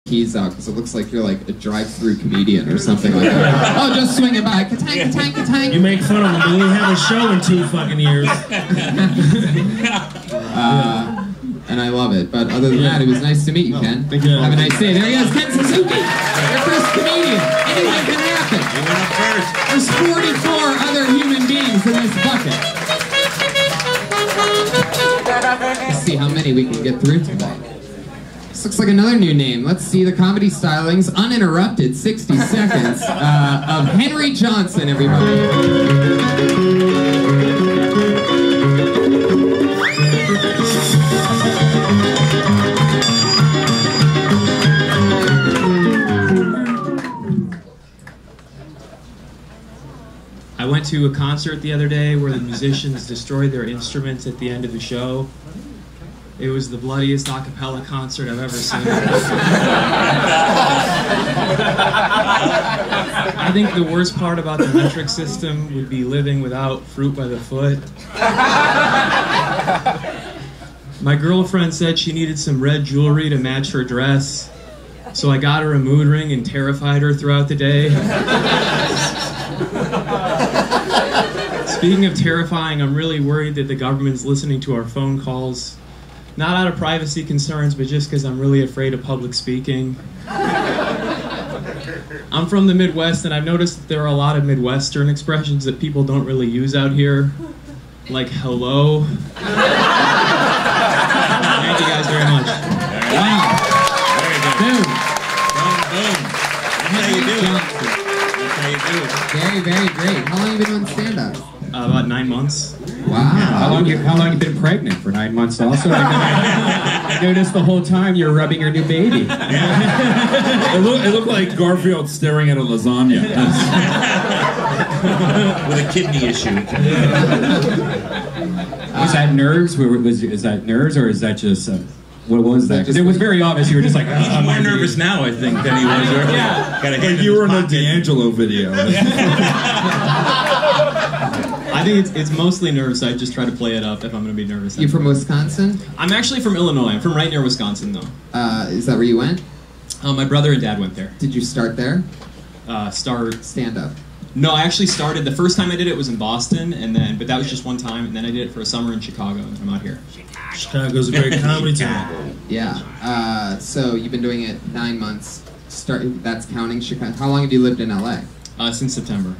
keys out because it looks like you're like a drive-through comedian or something like that. Oh, just swing it by. Ka-tang, ka-tang, ka-tang. You make fun of him, but we have a show in 2 fucking years. And I love it. But other than that, it was nice to meet you, Ken. Thank you. Have a nice day. There he is, Ken Suzuki, your first comedian. Anything can happen. You went up first. There's 44 other human beings in this bucket. Let's see how many we can get through today. This looks like another new name. Let's see the comedy stylings, uninterrupted 60 seconds of Henry Johnson, everybody. I went to a concert the other day where the musicians destroyed their instruments at the end of the show. It was the bloodiest a cappella concert I've ever seen. I think the worst part about the metric system would be living without fruit by the foot. My girlfriend said she needed some red jewelry to match her dress, so I got her a mood ring and terrified her throughout the day. Speaking of terrifying, I'm really worried that the government's listening to our phone calls. Not out of privacy concerns, but just because I'm really afraid of public speaking. I'm from the Midwest, and I've noticed that there are a lot of Midwestern expressions that people don't really use out here. Like hello. Thank you guys very much. Wow. Very good. Boom. Boom. That's how you do it. That's how you do it. Very, very great. How long have you been doing stand-up? About 9 months. Wow. How long you been pregnant? For 9 months also? I noticed the whole time you were rubbing your new baby. It looked like Garfield staring at a lasagna. With a kidney issue. Was that nerves? Is that nerves or is that just... what was that? Because it was very obvious you were just like... I'm more nervous now, I think, than he was earlier. Yeah. Like you were in a D'Angelo video. I think it's mostly nerves. I just try to play it up if I'm going to be nervous. You from Wisconsin? I'm actually from Illinois. I'm from right near Wisconsin, though. Is that where you went? My brother and dad went there. Did you start there? Stand-up. Stand-up. No, I actually started, the first time I did it was in Boston, but that was just one time, and then I did it for a summer in Chicago, and I'm out here. Chicago's a great comedy town. Yeah. So you've been doing it 9 months. That's counting Chicago. How long have you lived in LA? Since September.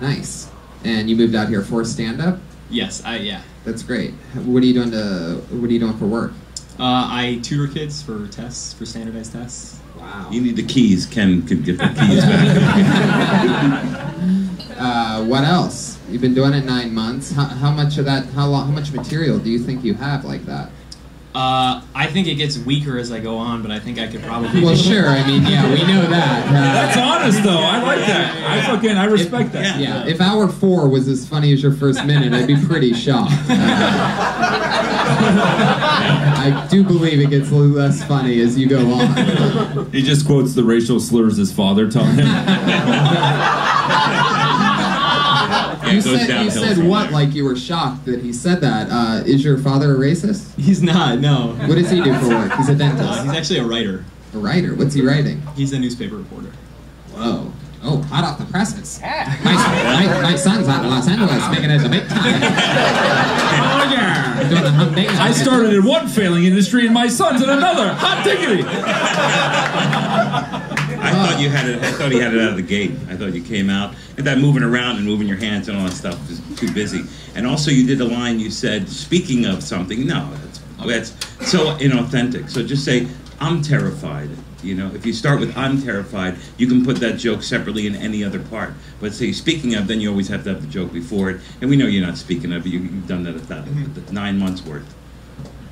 Nice. And you moved out here for stand-up? Yes, yeah. That's great. What are you doing for work? I tutor kids for tests, for standardized tests. Wow. You need the keys. Ken could get the keys back. What else? You've been doing it 9 months. How much of that? How much material do you think you have like that? I think it gets weaker as I go on, but I think I could probably... Well, sure. I mean, yeah, we know that. That's honest, though. I like that. I respect that. Yeah. If hour 4 was as funny as your first minute, I'd be pretty shocked. I do believe it gets a little less funny as you go on. He just quotes the racial slurs his father taught him. You said what, like you were shocked that he said that. Is your father a racist? He's not, no. What does he do for work? He's a dentist. He's actually a writer. A writer? What's he writing? He's a newspaper reporter. Whoa. Oh, hot off the presses. My son's out in Los Angeles making it the big time. Oh, yeah. Doing the hump day. I started in one failing industry and my son's in another. Hot diggity. I thought you had it. I thought he had it out of the gate. I thought you came out and that moving around and moving your hands and all that stuff was too busy. And also, you did a line. You said, "Speaking of something." No, that's so inauthentic. So just say, "I'm terrified." You know, if you start with "I'm terrified," you can put that joke separately in any other part. But say "speaking of," then you always have to have the joke before it. And we know you're not speaking of. You've done that at 9 months worth.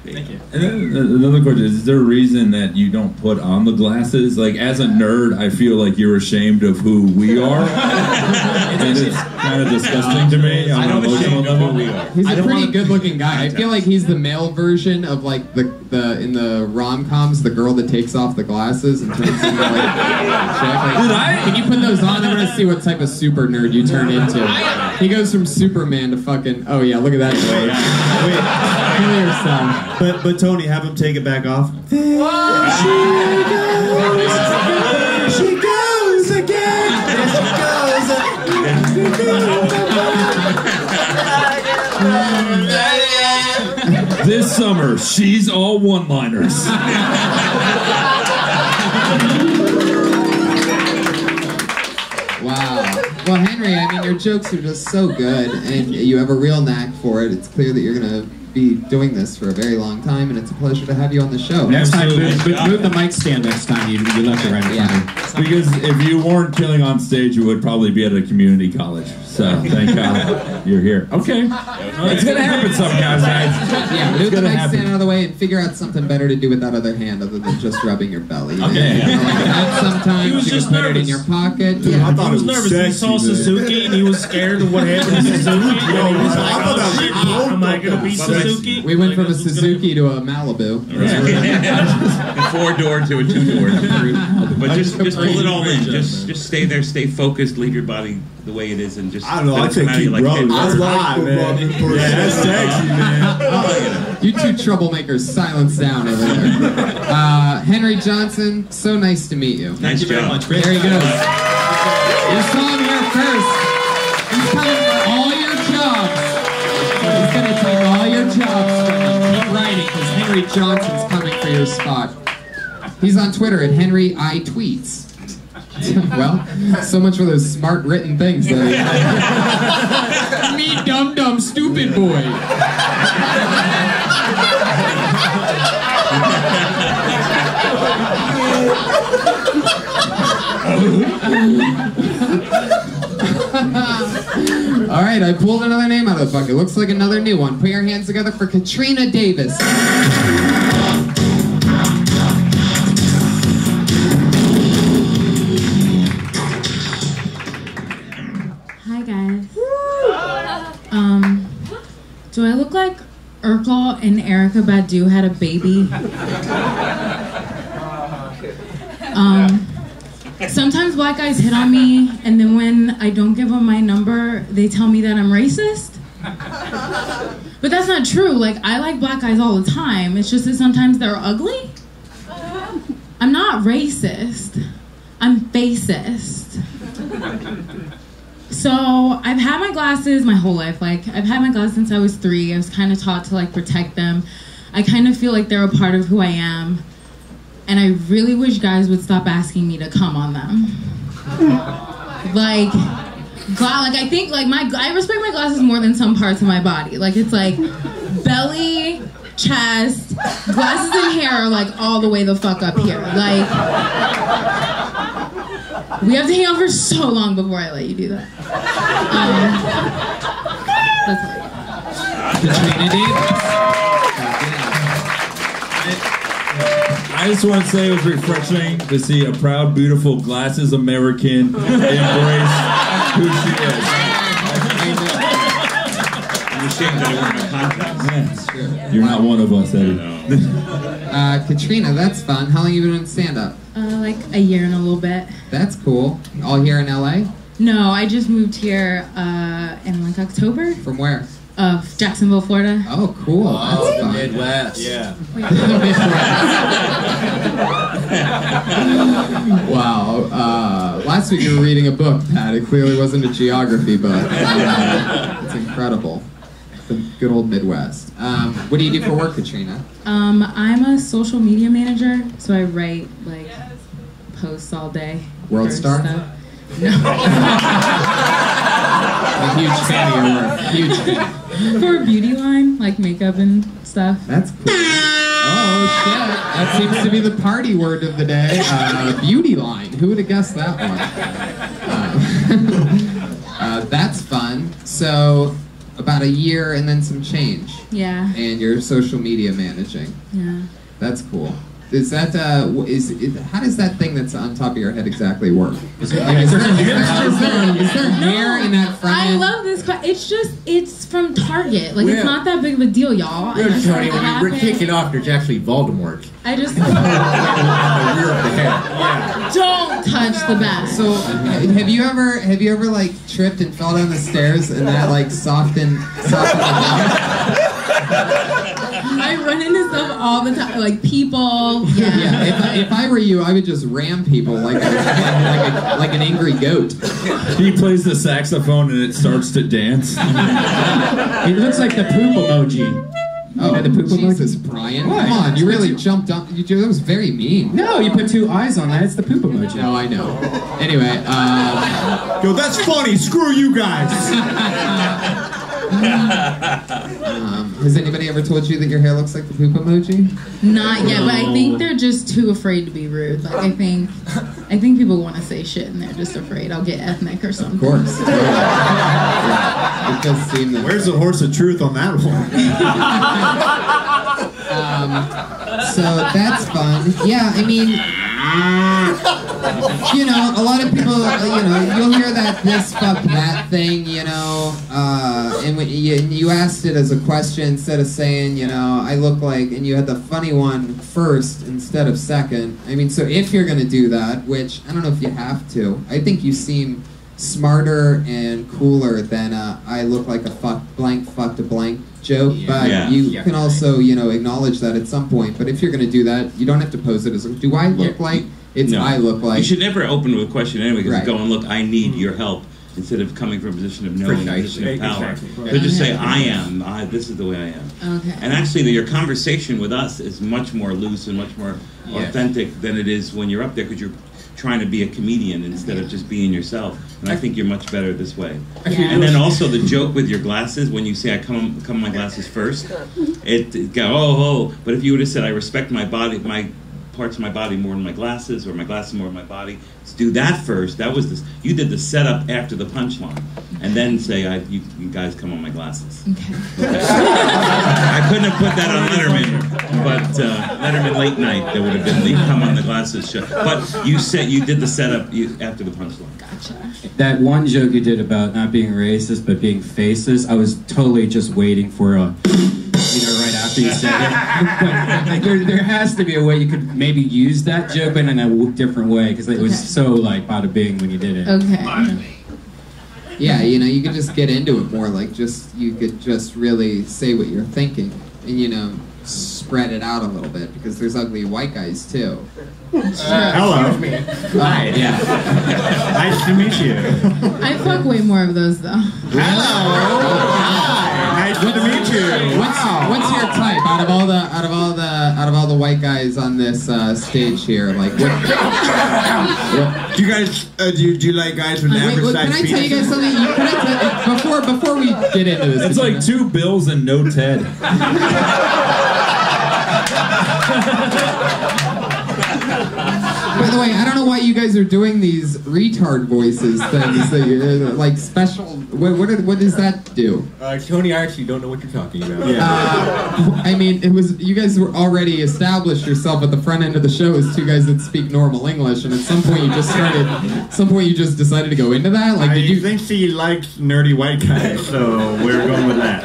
Thank you. And then another question is there a reason that you don't put on the glasses? Like, as a nerd, I feel like you're ashamed of who we are. And it's kind of disgusting to me on an emotional level. He's a pretty good-looking guy. I feel like he's the male version of like in the rom-coms, the girl that takes off the glasses and turns into like a chick. Like, can you put those on? I want to see what type of super nerd you turn into. He goes from Superman to fucking. Oh yeah, look at that. Wait, kill yourself. But Tony, have him take it back off. There she goes. summer, she's all one-liners. Wow. Well, Henry, I mean, your jokes are just so good, and you have a real knack for it. It's clear that you're going to be doing this for a very long time, and it's a pleasure to have you on the show. Next time, move the mic stand next time. You left it right in front of me. Because if you weren't killing on stage, you would probably be at a community college. So thank God you're here. Okay. It's going to happen sometimes, guys. Yeah, move the mic stand out of the way and figure out something better to do with that other hand other than just rubbing your belly. Okay. You know, like sometimes you just put it in your pocket. Yeah, I thought he was nervous. He saw Suzuki and he was scared of what happened to Suzuki. He was like, oh shit, am I going to beat Suzuki? We went from a Suzuki to a Malibu. A 4-door to a 2-door. But just pull it all in. Just stay there, stay focused, leave your body the way it is, and just. I don't know. I think keep rolling. That's hot, man. Yeah, that's sexy, man. You two troublemakers, silence down over there. Henry Johnson, so nice to meet you. Nice job. There he goes. You saw him here first. He's coming for all your jobs. He's going to take all your jobs from you. Keep writing, because Henry Johnson's coming for your spot. He's on Twitter at Henry I Tweets. Well, so much for those smart written things. Me dumb stupid boy. All right, I pulled another name out of the bucket. Looks like another new one. Put your hands together for Katrina Davis. Hi guys. Do I look like Urkel and Erykah Badu had a baby? Sometimes black guys hit on me, and then when I don't give them my number, they tell me that I'm racist. But that's not true. Like, I like black guys all the time. It's just that sometimes they're ugly. I'm not racist. I'm facist. So I've had my glasses my whole life. Like, I've had my glasses since I was 3. I was kind of taught to like protect them. I kind of feel like they're a part of who I am. And I really wish guys would stop asking me to come on them. Like, I think like I respect my glasses more than some parts of my body. Like, it's like belly, chest, glasses and hair are like all the way the fuck up here. Like, we have to hang out for so long before I let you do that. That's all I got. Katrina Davis. I just want to say it was refreshing to see a proud, beautiful, glasses American embrace who she is. I'm ashamed that I wear my contacts. Yeah. You're not one of us, Eddie. Katrina, that's fun. How long have you been doing stand-up? Like a year and a little bit. That's cool. All here in LA? No, I just moved here in like October. From where? Jacksonville, Florida. Oh, cool. That's fun. Midwest. Yeah. Wow. Last week you were reading a book, Pat. It clearly wasn't a geography book. It's incredible. The good old Midwest. What do you do for work, Katrina? I'm a social media manager, so I write like posts all day. World Star? Stuff. No. I'm a huge fan of your work. Huge fan. For a beauty line, like makeup and stuff. That's cool. Oh, shit. That seems to be the party word of the day. Beauty line. Who would have guessed that one? That's fun. So, about a year and then some change. Yeah. And you're social media managing. Yeah. That's cool. Is that, how does that thing that's on top of your head exactly work? Is there hair in that front I end? love this. It's from Target. Like, it's not that big of a deal, y'all. You're trying when you kick it off, there's actually Voldemort. I just... On the rear of the head. Yeah. Don't touch the back. So, have you ever like tripped and fell down the stairs and that like softened the ground? I run into stuff all the time, like people. Yeah. If I were you, I would just ram people like an angry goat. He plays the saxophone and it starts to dance. It looks like the poop emoji. Oh, the poop Jesus, emoji? Brian. What? Come on, you really jumped up. That was very mean. No, you put 2 eyes on that. It's the poop emoji. No, I know. Anyway, Yo, that's funny. Screw you guys. has anybody ever told you that your hair looks like the poop emoji? Not yet, but I think they're just too afraid to be rude. Like I think people want to say shit and they're just afraid I'll get ethnic or something. Of course. It does seem that. Where's the horse of truth on that one? So that's fun. Yeah, I mean, you know, a lot of people, you know, you'll hear that this, fuck that thing, you know, and when you asked it as a question instead of saying, you know, I look like, and you had the funny one first instead of second. I mean, so if you're going to do that, which I don't know if you have to, I think you seem smarter and cooler than I look like a fucked a blank joke, but you can also, you know, acknowledge that at some point. But if you're going to do that, you don't have to pose it as, do I look like? It's I look like. You should never open with a question anyway, because Right. go and look, I need your help, instead of coming from a position of knowing, a position of power. Exactly. So just say, I am, this is the way I am. Okay. And actually, your conversation with us is much more loose and much more authentic than it is when you're up there, because you're trying to be a comedian instead of just being yourself. And I think you're much better this way. Yeah. And then also the joke with your glasses, when you say I come my glasses first, it go, oh. But if you would have said, I respect my body, my parts of my body more than my glasses, or my glasses more than my body, let's do that first. That was this. You did the setup after the punchline, and then say, you guys come on my glasses. Okay. I couldn't have put that on Letterman, but Letterman late night, there would have been the come on the glasses show. But you did the setup after the punchline. Gotcha. That one joke you did about not being racist but being faceless, I was totally just waiting for a, you know, right after you said it. But like, there has to be a way you could maybe use that joke, but in a different way, because it was so like bada bing when you did it. Okay. Yeah, you know, you could just get into it more, like you could just really say what you're thinking, and you know, spread it out a little bit, because there's ugly white guys too. Hello. Hi, yeah. Nice to meet you. I fuck way more of those though. Hello. Hi. Nice to meet you. What's your type out of all the white guys on this stage here? Like, what? Do you guys do you like guys with average Wait, size can I tell you guys something? Before we get into this, It's like 2 Bills and no Ted. By the way, I don't know why you guys are doing these retard voices things that you're like special. What does that do? Tony, I actually don't know what you're talking about. I mean, it was you guys were already established yourself at the front end of the show as 2 guys that speak normal English, and at some point you just decided to go into that. Like, I did you think she likes nerdy white guys, so we're going with that.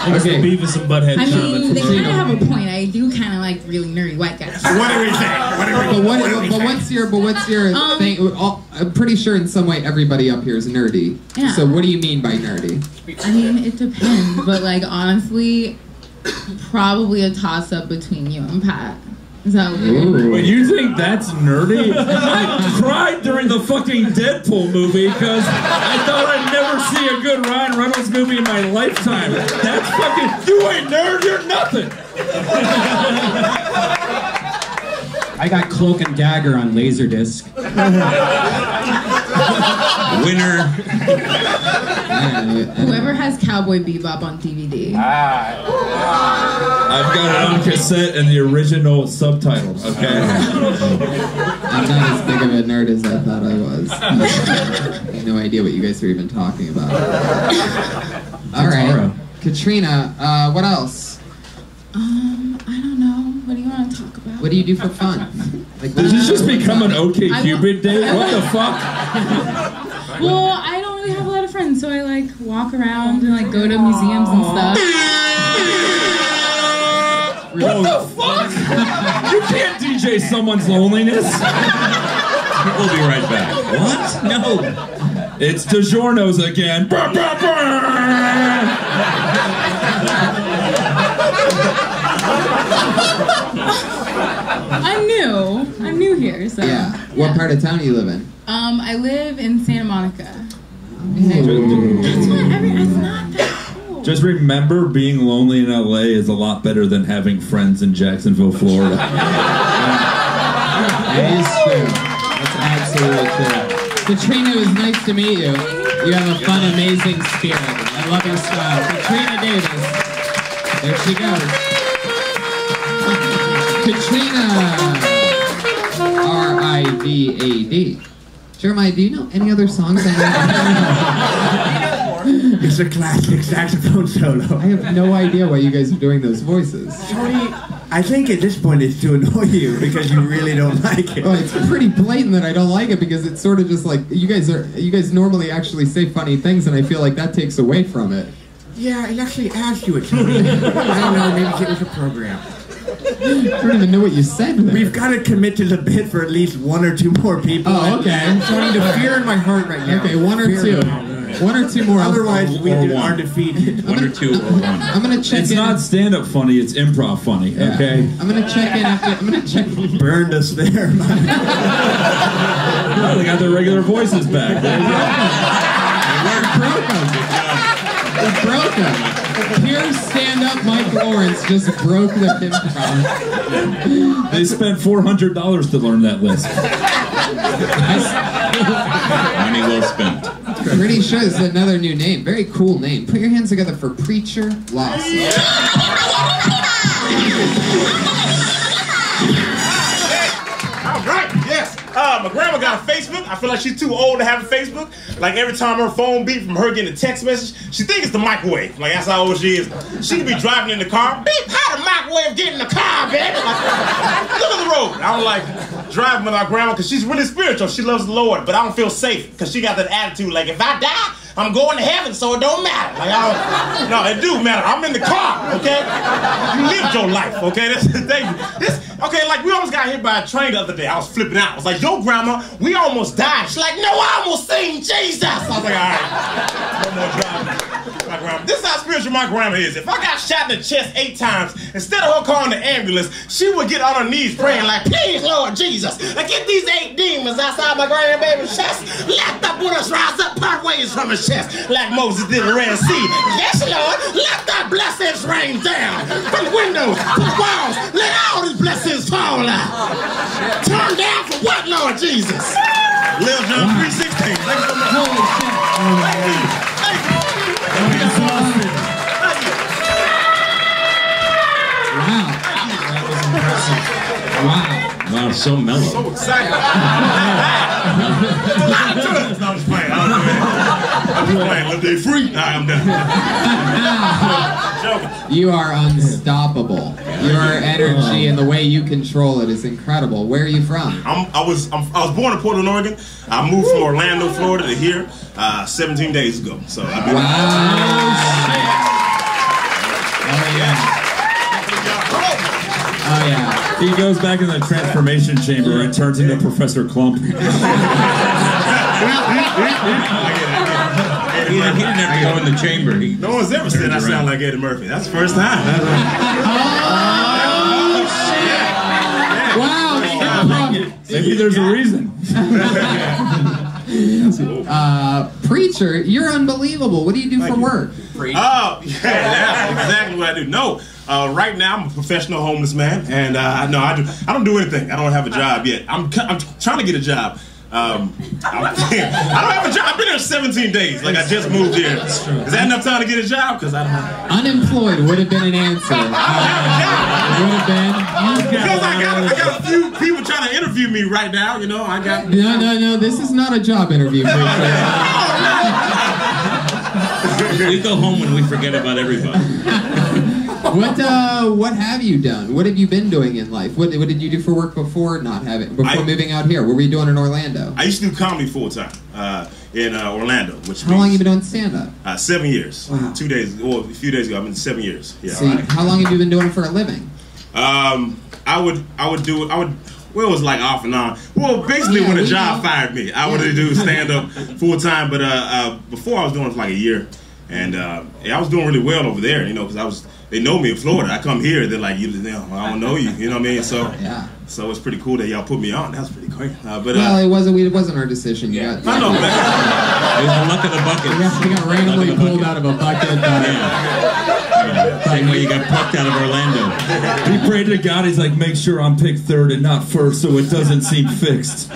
Okay. Beavis and Butthead I comment mean, from they Brill. kind of have a point. I do kind of like really nerdy white guys. What do we think? But what's your thing? I'm pretty sure in some way everybody up here is nerdy. Yeah. So what do you mean by nerdy? I mean, it depends, but like honestly, probably a toss up between you and Pat. Is that weird? But you think that's nerdy? I cried during the fucking Deadpool movie because I thought I'd never see a good Ryan Reynolds movie in my lifetime. That's fucking, you ain't nerd, you're nothing. I got Cloak and Dagger on Laserdisc. Winner. Whoever has Cowboy Bebop on DVD. I've got it on cassette and the original subtitles, okay? I'm not as big of a nerd as I thought I was. I have no idea what you guys are even talking about. All right, Katrina, what else? I don't know. What do you want to talk about? What do you do for fun? Like, Does this just become an OK I Cupid date? What the fuck? Well, I don't really have a lot of friends, so I like walk around and like go to museums and stuff. What the fuck? You can't DJ someone's loneliness. We'll be right back. What? No. It's DiGiorno's again. I'm new here, so. Yeah. What part of town do you live in? I live in Santa Monica. It's not that cool. Just remember, being lonely in LA is a lot better than having friends in Jacksonville, Florida. That is true. That's absolutely true. Katrina, it was nice to meet you. You have a fun, amazing spirit. I love your style. Katrina Davis. There she goes. Katrina R-I-V-A-D. Jeremiah, do you know any other songs I know? It's a classic saxophone solo. I have no idea why you guys are doing those voices. Tony, I think at this point it's to annoy you because you really don't like it. Well, it's pretty blatant that I don't like it because it's sort of just like you guys normally actually say funny things, and I feel like that takes away from it. Yeah, it actually adds to it, Tony. I don't know, maybe it was a program. I don't even know what you said there. We've got to commit to the bit for at least 1 or 2 more people. Oh, okay. Tony, the fear in my heart right now. Okay, 1 or 2. 1 or 2 more. Otherwise, we are defeated. 1 or 2 or 1. I'm gonna check It's in. not stand-up funny, it's improv funny, Yeah. okay? I'm gonna check in after. I'm gonna check. Burned us there, man. Oh, they got their regular voices back. There you go. We broke them. Pure stand-up Mike Lawrence just broke the improv. They spent $400 to learn that list. Money well spent. Pretty sure this is another new name. Very cool name. Put your hands together for Preacher Lawson. All right, yes. My grandma got a Facebook. I feel like she's too old to have a Facebook. Like every time her phone beep from her getting a text message, she thinks it's the microwave. Like that's how old she is. She could be driving in the car. Beep, how the microwave get in the car, baby? Like, look at the road. I don't like driving with my grandma because she's really spiritual. She loves the Lord, but I don't feel safe because she got that attitude. Like if I die, I'm going to heaven, so it don't matter. Like no, it do matter. I'm in the car, okay? You lived your life, okay? That's the thing. Okay, like we almost got hit by a train the other day. I was flipping out. I was like, yo, grandma, we almost died. She's like, no, I almost seen Jesus. I was like, all right, no more driving. My grandma. This is how spiritual my grandma is. If I got shot in the chest 8 times, instead of her calling the ambulance, she would get on her knees praying like, please, Lord Jesus, like get these 8 demons outside my grandbaby's chest. Let the Buddhas rise up part ways from his chest, like Moses did the Red Sea. Yes, Lord, let thy blessings rain down from windows to walls. Let all these blessings fall out. Turn down for what, Lord Jesus? Lil John 3:16. Holy shit. Thank you. Thank you. Wow. That was impressive. Wow. Wow, so mellow. So excited. There's a lot to it. No, I'm just playing. I'm just playing. Let they free. All right, I'm done. Joking. You are unstoppable. Your energy and the way you control it is incredible. Where are you from? I was born in Portland, Oregon. I moved from Orlando, Florida to here 17 days ago. So I've been Wow. Oh yeah. He goes back in the transformation chamber and turns into Professor Clump. He didn't have to go in the chamber. No one's ever said I sound like Eddie Murphy. That's the first time. Wow. Maybe there's a reason. Preacher, you're unbelievable. What do you do for work? Oh, yeah, that's exactly what I do. No, right now I'm a professional homeless man, and no, I don't do anything. I don't have a job yet. I'm trying to get a job. I don't have a job. I've been here 17 days. Like I just moved here. Is that enough time to get a job? Because I don't have. Unemployed would have been an answer. It would have been. Because I got a few people trying to interview me right now. You know, I got. No. This is not a job interview. We go home when we forget about everybody. What have you done? What have you been doing in life? What did you do for work before moving out here? What were you doing in Orlando? I used to do comedy full time in Orlando. How long have you been doing stand up? 7 years. Wow. 2 days. Well, a few days ago. I've been 7 years. Yeah. See, how long have you been doing it for a living? I would do it. Well, it was like off and on. Well, basically, when a job fired me, I would do stand up full time. But before I was doing it for like a year, and I was doing really well over there. You know, because they know me in Florida. I come here, they're like, I don't know you. You know what I mean? So, yeah. So it's pretty cool that y'all put me on. That's pretty cool. great. But well, it wasn't our decision. You got, I know, man. It was the luck of the bucket. We got randomly pulled out of a bucket. Same way you got plucked out of Orlando. He prayed to God. He's like, make sure I'm picked third and not first, so it doesn't seem fixed.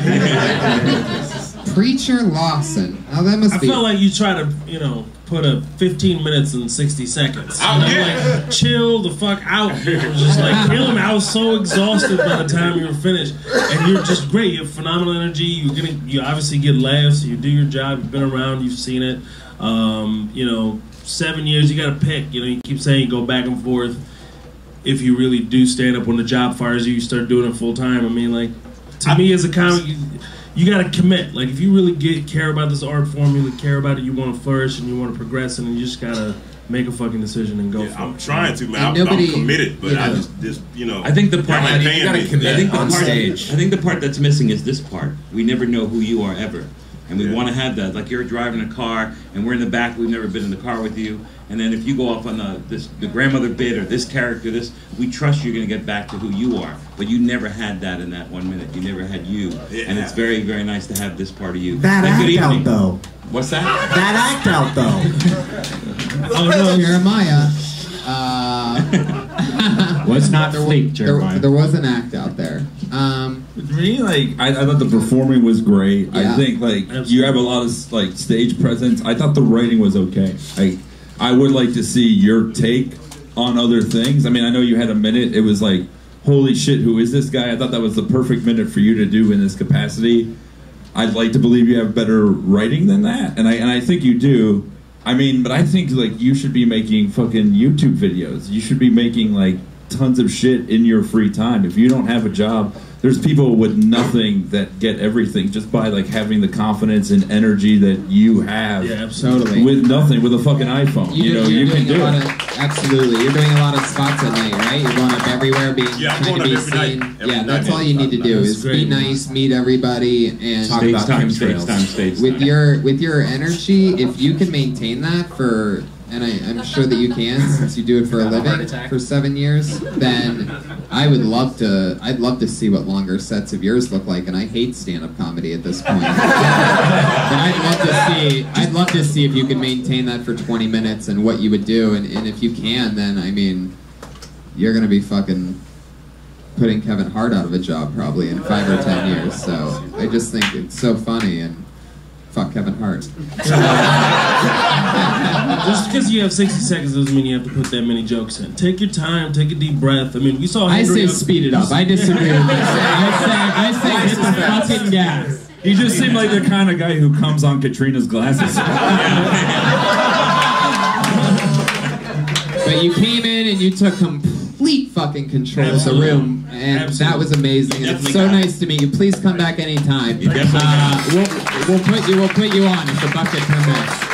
Preacher Lawson. Now that must I be. felt like you try to, put a 15 minutes and 60 seconds. Like, chill the fuck out. It was just like, kill him. I was so exhausted by the time you were finished. And you're just great. You have phenomenal energy. You obviously get laughs. You do your job. You've been around. You've seen it. 7 years, you got to pick. You keep saying you go back and forth. If you really do stand up when the job fires you, you start doing it full time. I mean, like, to me as a comic, you got to commit. Like, if you really care about this art form, you really care about it, you want to flourish and you want to progress, and you just got to make a fucking decision and go for it. I'm trying to, man. I'm committed, but I just I think the part you gotta commit on stage. I think the part that's missing is this part. We never know who you are ever. And we want to have that. Like, you're driving a car, and we're in the back. We've never been in the car with you. And then if you go off on the grandmother bit or this character, we trust you're going to get back to who you are. But you never had that in that 1 minute. You never had you. Yeah. And it's very, very nice to have this part of you. That act out, though. What's that? That act out, though. Oh, no, Jeremiah. Was not fleek, Jeremiah. There was an act out there. For me, like, I thought the performing was great. Yeah. I think, like, you have a lot of, like, stage presence. I thought the writing was okay. I would like to see your take on other things. I mean, I know you had a minute. It was like, holy shit, who is this guy? I thought that was the perfect minute for you to do in this capacity. I'd like to believe you have better writing than that, and I think you do. I mean, but I think, like, you should be making fucking YouTube videos. You should be making, like, tons of shit in your free time. If you don't have a job, there's people with nothing that get everything just by, like, having the confidence and energy that you have. Yeah, absolutely. With nothing, with a fucking iPhone. You can do it. Absolutely. You're doing a lot of spots at night, right? You're going up everywhere, trying to be seen. That's all you need to do is be nice, meet everybody, and talk about stage. With your energy, if you can maintain that for, and I'm sure that you can, since you do it for a living for 7 years, then I'd love to see what longer sets of yours look like, and I hate stand-up comedy at this point. But I'd love to see if you can maintain that for 20 minutes and what you would do, and if you can, then, I mean, you're gonna be fucking putting Kevin Hart out of a job probably in 5 or 10 years, so I just think it's so funny, and fuck Kevin Hart. Just because you have 60 seconds doesn't mean you have to put that many jokes in. Take your time, take a deep breath. I mean, we saw Henry. I say speed it up. I disagree with this. I say hit the fucking gas. He just seemed like the kind of guy who comes on Katrina's glasses. But you came in and you took complete fucking control of the room, and that was amazing. And it's so nice to meet you. Please come back anytime. We'll put you on if the bucket permits.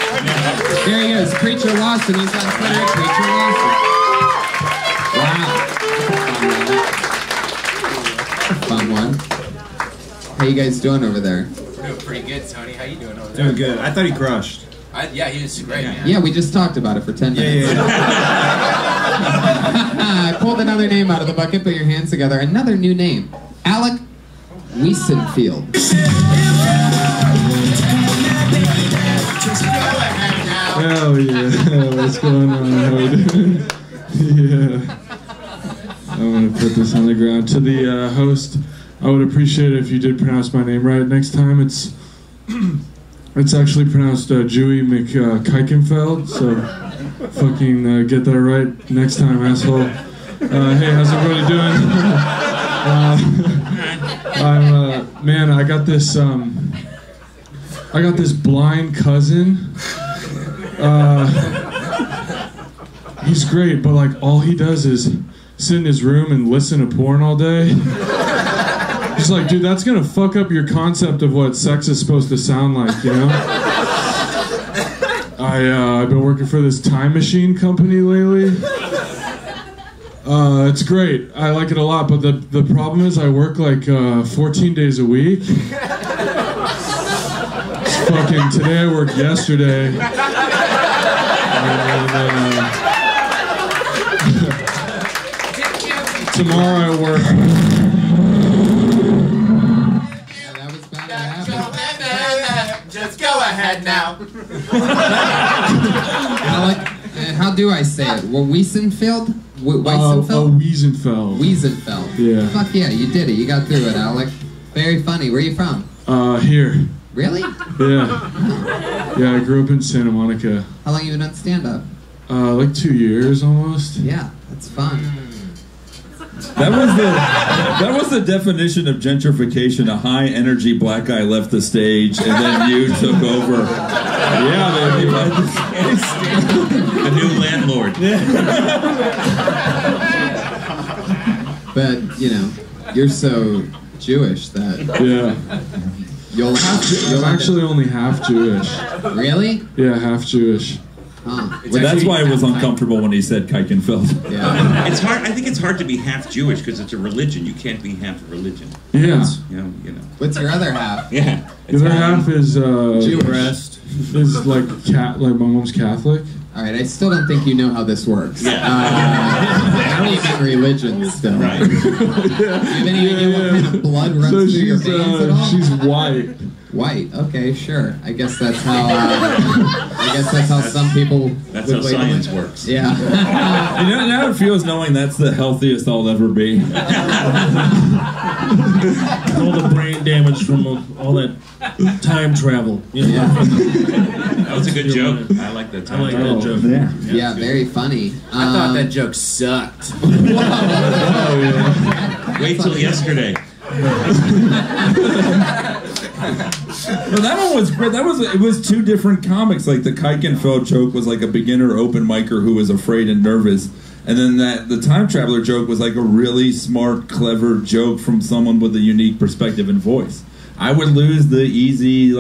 There he is, Preacher Lawson. He's on Twitter, Preacher Lawson. Wow. Fun one. How you guys doing over there? Doing pretty good, Tony. How you doing over there? Doing good. I thought he crushed. Yeah, he was great, man. Yeah, we just talked about it for 10 minutes. I pulled another name out of the bucket. Put your hands together. Another new name. Alec Wiesenfield. Hell yeah. What's going on? How we doing? Yeah. I'm going to put this on the ground. To the host, I would appreciate it if you did pronounce my name right. Next time it's actually pronounced Dewey McKeikenfeld, so fucking get that right next time, asshole. Hey, how's everybody doing? Man, I got this blind cousin. He's great, but like all he does is sit in his room and listen to porn all day. Just like, dude, that's gonna fuck up your concept of what sex is supposed to sound like, you know? I've been working for this time machine company lately. It's great. I like it a lot, but the problem is I work like 14 days a week. Fucking today I worked yesterday. And, tomorrow I work. Just go ahead now. Alec, how do I say it? Well, Wiesenfeld? Wiesenfeld? Wiesenfeld. Wiesenfeld. Yeah. Fuck yeah, you did it. You got through it, Alec. Very funny. Where are you from? Here. Really? Yeah. Yeah, I grew up in Santa Monica. How long have you been on stand-up? Like 2 years almost. Yeah, that's fun. That was the definition of gentrification. A high energy black guy left the stage, and then you took over. Yeah, baby. The new landlord. But, you know, you're so Jewish that Yeah. you'll I'm actually only half Jewish. Really? Yeah, half Jewish. Huh. That's why it was uncomfortable when he said Kuikenfeld. Yeah. It's hard. I think it's hard to be half Jewish because it's a religion. You can't be half a religion. Yeah. You know. What's your other half? Yeah. The other half is Jewish. Is like my mom's Catholic. All right, I still don't think you know how this works. Yeah. I don't even religion still. Right. Do you have any idea what kind of blood runs So through your veins at all? she's white. White. Okay, sure. I guess that's how. Some people. That's would how label science it. works. Yeah. You know, now it feels knowing that's the healthiest I'll ever be. All the brain damage from all that time travel. You know? That was a good joke. I like that. I like that joke. Yeah, very funny. I thought that joke sucked. Wait till yesterday. Well, that one was great. It was two different comics. Like the Kuikenfeld joke was like a beginner open micer who was afraid and nervous, and then the time traveler joke was like a really smart, clever joke from someone with a unique perspective and voice. I would lose the easy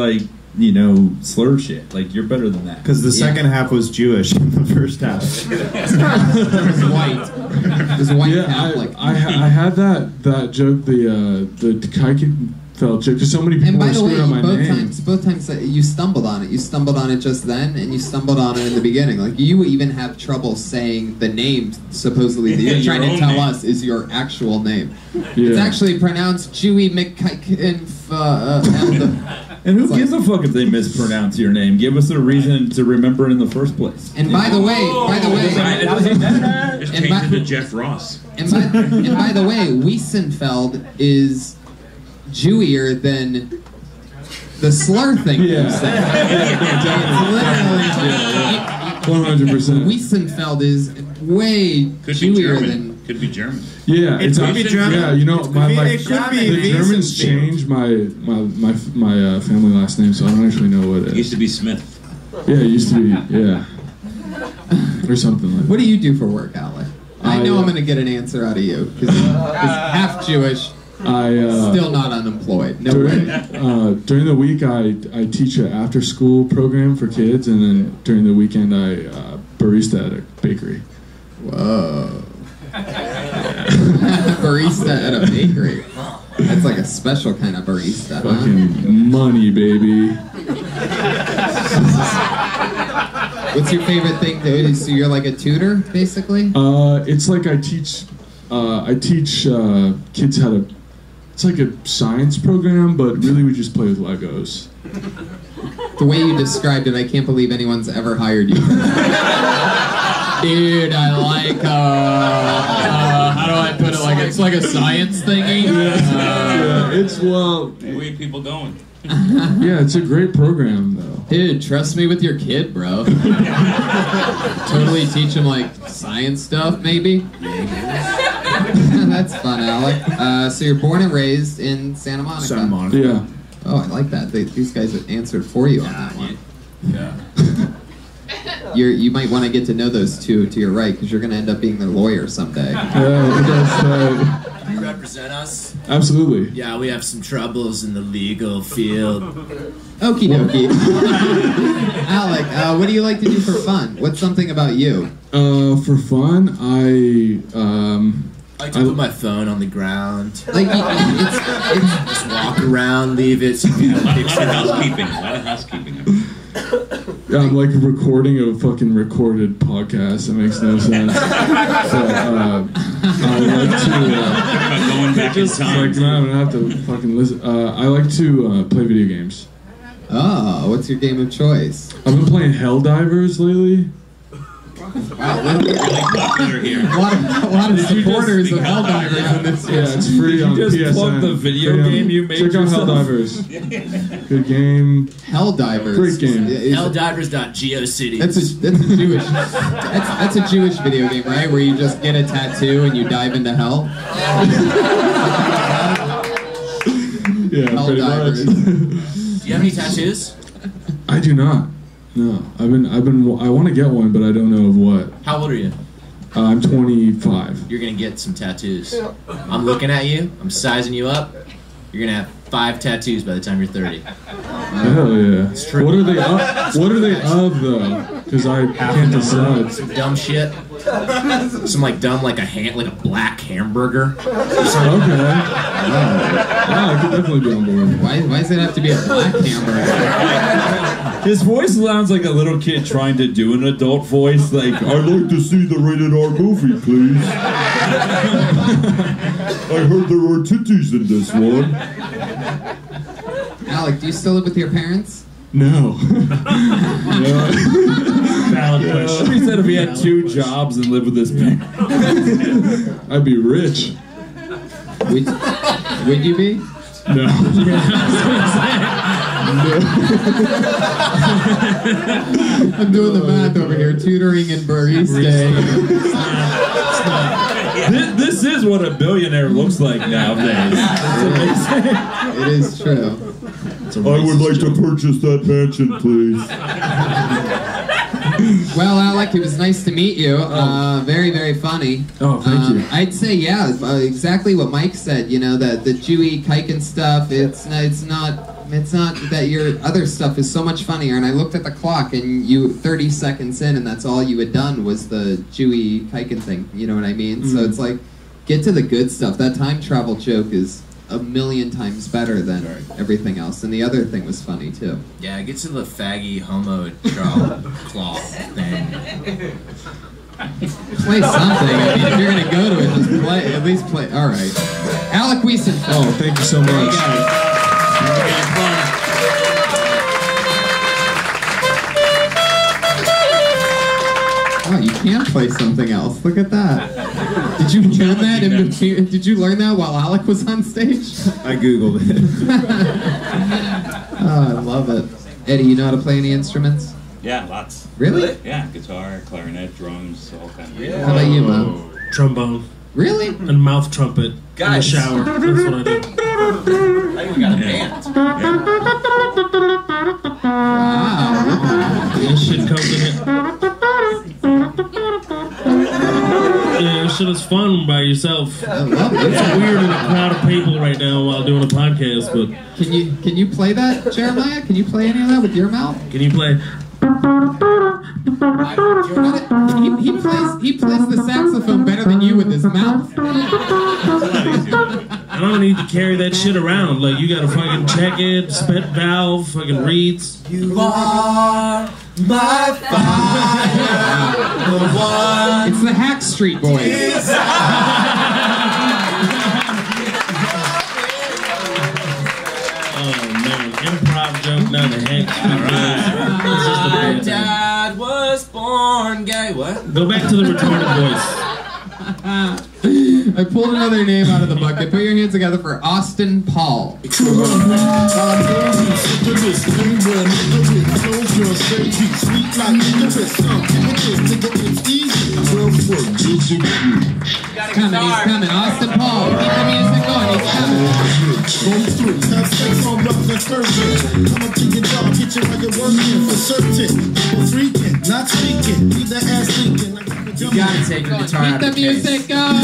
slur shit. Like you're better than that. Because the second half was Jewish in the first half. It was white. It was white Catholic. I had that joke, the Kuikenfeld joke, because so many people And by were the way, screwing on my name. both times that you stumbled on it. You stumbled on it just then, and you stumbled on it in the beginning. Like you even have trouble saying the name supposedly that you're trying to tell us is your actual name. Yeah. It's actually pronounced Jewy McKuikenfeld. And who gives a fuck if they mispronounce your name? Give us a reason to remember it in the first place. And by the way, Just change it to Jeff Ross. And by the way, Wiesenfeld is Jewier than the slur thing you said. It's literally 100%. Wiesenfeld is way Could be Jewier German. than. Could be German. Yeah, It could be German. Yeah, you know, It could be the Germans Wiesenfeld. changed my family last name, so I don't actually know what it It is. used to be Smith. Yeah, it used to be, or something like that. What do you do for work, Alec? I know I'm going to get an answer out of you because half Jewish, still not unemployed. No way. During the week, I teach an after-school program for kids, and then during the weekend, I barista at a bakery. Whoa. Barista at a bakery. That's like a special kind of barista. Fucking money, baby. What's your favorite thing to do? So you're like a tutor, basically? It's like I teach kids how to. It's like a science program, but really we just play with Legos. The way you described it, I can't believe anyone's ever hired you. Dude, I like, how do I put it? Like, it's like a science thingy? It's, well... Where are people going? Yeah, it's a great program, though. Dude, trust me with your kid, bro. Totally teach him, like, science stuff, maybe? That's fun, Alec. So you're born and raised in Santa Monica. Santa Monica. Yeah. Oh, I like that. These guys have answered for you on that one. Yeah. You might want to get to know those two to your right, because you're going to end up being their lawyer someday. You represent us? Absolutely. Yeah, we have some troubles in the legal field. Okie dokie. Alec, what do you like to do for fun? What's something about you? For fun, I like to put my phone on the ground. Like, just walk around, leave it. So you A lot of housekeeping. A lot of housekeeping. I'm like recording a fucking recorded podcast. That makes no sense. So, I like to... Going back in time. Like, no, I'm gonna have to fucking listen. I like to play video games. Oh, what's your game of choice? I've been playing Helldivers lately. Wow, Really popular here. a lot of supporters of Helldivers in this. Yeah, it's free on just PSN. plug the video game you made Check out yourself. Helldivers. Good game. Helldivers. Great game. Helldivers.geocities. That's a Jewish. That's a Jewish video game, right? Where you just get a tattoo and you dive into hell. Yeah, pretty much. Do you have any tattoos? I do not. No, I want to get one, but I don't know of what. How old are you? I'm 25. You're gonna get some tattoos. I'm looking at you. I'm sizing you up. You're gonna have 5 tattoos by the time you're 30. Hell yeah. It's true. What are they of? What are they of though? Because I can't decide. Some dumb shit. Some like dumb, like a black hamburger. Okay. Yeah, I could definitely be on board. Why does it have to be a black hamburger? His voice sounds like a little kid trying to do an adult voice. Like, I'd like to see the rated R movie, please. I heard there were titties in this one. Alec, do you still live with your parents? No. Valid question. He said if he had 2 jobs and lived with his parents. I'd be rich. Would you be? No. I'm doing the math over here, tutoring and barista. This is what a billionaire looks like nowadays. It is true. I would like to purchase that mansion, please. Well, Alec, it was nice to meet you. Very, very funny. Oh, thank you. I'd say, yeah, exactly what Mike said. You know, the Jewy kiking stuff. It's not that your other stuff is so much funnier. And I looked at the clock, and you 30 seconds in, and that's all you had done was the Jewy kiking thing. You know what I mean? So it's like, get to the good stuff. That time travel joke is a million times better than everything else. And the other thing was funny too. Yeah, get to the faggy homo claw thing. Play something. I mean, if you're gonna go to it, just play. At least play. All right. Alec Weeson. Oh, thank you so much. Oh, you can play something else. Look at that. Did you learn that? Did you learn that while Alec was on stage? I googled it. Oh, I love it. Eddie, you know how to play any instruments? Yeah, lots. Really? Yeah, guitar, clarinet, drums, all kinds of. How about you, Mom? Trombone. Really? And mouth trumpet. Guys. In the shower. That's what I do. I even got a band. Wow. That shit comes in it. Yeah, that shit is fun by yourself. I love it. It's weird in a crowd of people right now while doing a podcast, but Can you play that, Jeremiah? Can you play any of that with your mouth? can you play? He plays the saxophone better than you with his mouth. I don't need to carry that shit around. Like, you gotta fucking check it, spit valve, fucking reeds. You are my fire, the one. It's the Hack Street Boys. Oh man, improv joke down the heck. My dad was born gay. What? Go back to the retarded voice. I pulled another name out of the bucket. Put your hands together for Austin Paul. He's coming. Austin Paul, keep the music going. He's coming. You gotta take your guitar out Keep of the the case. music going.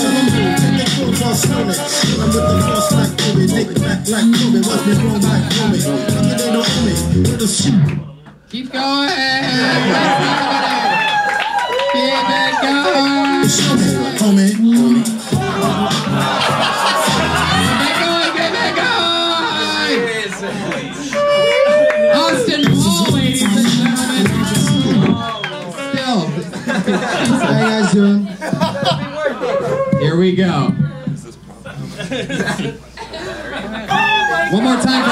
Keep going. Keep it going. Keep it going. Austin Paul, ladies and gentlemen. Still. How you guys doing? Here we go. One more time.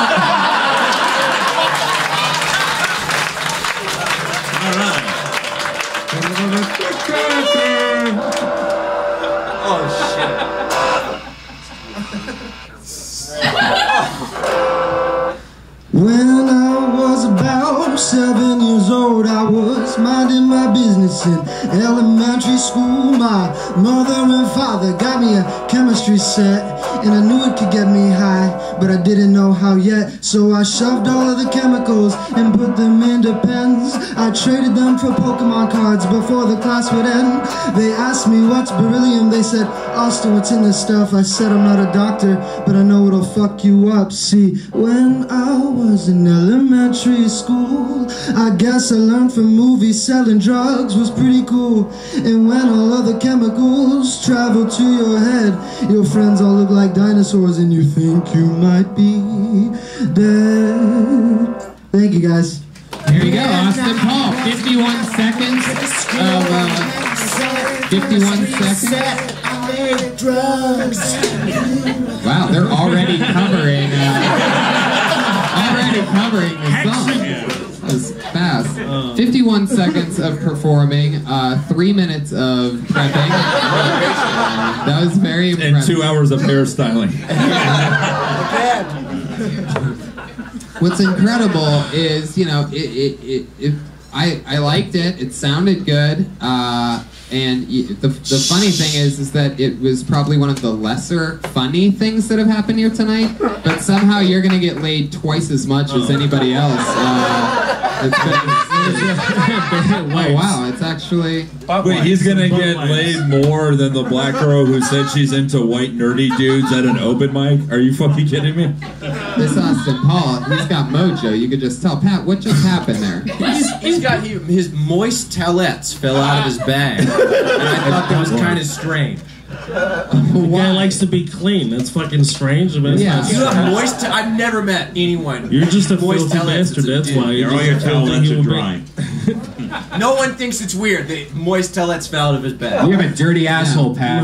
7 years old, I was minding my business in elementary school. My mother and father got me a chemistry set, and I knew it could get me high, but I didn't know how yet. So I shoved all of the chemicals and put them into pens. I traded them for Pokemon cards before the class would end. They asked me what's beryllium, they said, Austin, what's in this stuff? I said, I'm not a doctor, but I know it'll fuck you up. See, when I was in elementary school, I guess I learned from movies selling drugs was pretty cool. And when all of the chemicals travel to your head, your friends all look like dinosaurs and you think you might be dead. Thank you, guys. Here you go, Austin Paul. 51 seconds of 51 seconds. Wow, they're already covering the song. That was fast. 51 seconds of performing, 3 minutes of prepping. That was very impressive. And 2 hours of hairstyling. What's incredible is, you know, I liked it. It sounded good. And the funny thing is that it was probably one of the lesser funny things that have happened here tonight. But somehow you're gonna get laid twice as much as anybody else. Oh wow, it's actually. Wait, he's gonna get laid more than the black girl who said she's into white nerdy dudes at an open mic? Are you fucking kidding me? This Austin Paul, he's got mojo. You could just tell. Pat, what just happened there? He's got his moist towelettes fell out of his bag, and I thought that was kind of strange. The guy likes to be clean. That's fucking strange. I mean, Yeah. You have moist. I've never met anyone. You're just a moist filthy bastard. That's why. All your towelettes are dry. No one thinks it's weird. The moist towelettes fell out of his bag. You have a dirty asshole, Pat.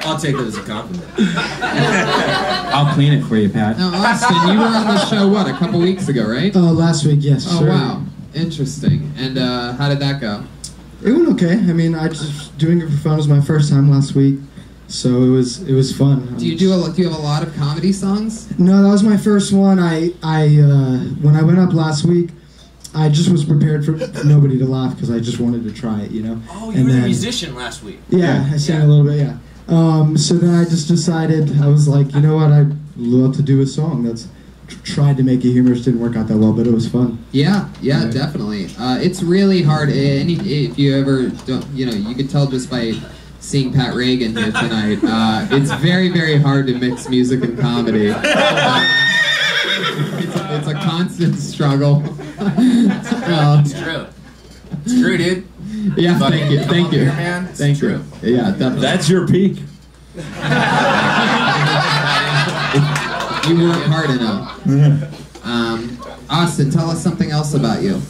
I'll take that as a compliment. I'll clean it for you, Pat. Now, Austin, you were on the show, what, a couple weeks ago, right? Last week, yes. Oh, sure. wow. Interesting. And how did that go? It went okay. I mean, I just doing it for fun. It was my first time last week, so it was fun. Do you have a lot of comedy songs? No, that was my first one. I when I went up last week, I just was prepared for nobody to laugh because I just wanted to try it, you know. Oh, you were a musician last week. Yeah, I sang a little bit. Yeah. So then I just decided, I was like, you know what, I'd love to do a song that's tried to make it humorous, didn't work out that well, but it was fun. Yeah, definitely. It's really hard. If you ever don't, you know, you could tell just by seeing Pat Reagan here tonight. It's very, very hard to mix music and comedy. It's a constant struggle. It's true. It's true, dude. Yeah, thank you. Thank you. Here, man. Thank you. Yeah, definitely. That's your peak. You work hard enough. Austin, tell us something else about you.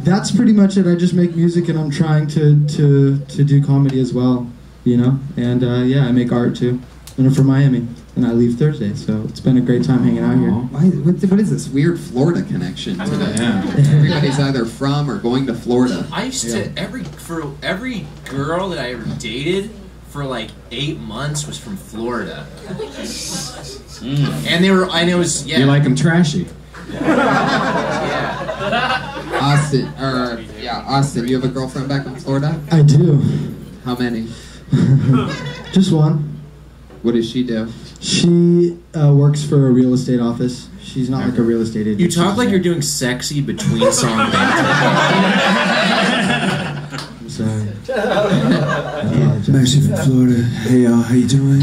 That's pretty much it. I just make music and I'm trying to do comedy as well, you know? And yeah, I make art too. And I'm from Miami. And I leave Thursday, so it's been a great time hanging out here. What is this weird Florida connection today? Yeah. Everybody's either from or going to Florida. I used to every girl that I ever dated for like 8 months was from Florida. And they were, and it was, yeah. You like them trashy. Yeah. Austin, you have a girlfriend back in Florida? I do. How many? Just one. What does she do? She works for a real estate office. She's not like a real estate agent. You talk like you're doing sexy between songs. I'm sorry. I'm actually from Florida. Hey y'all, how you doing?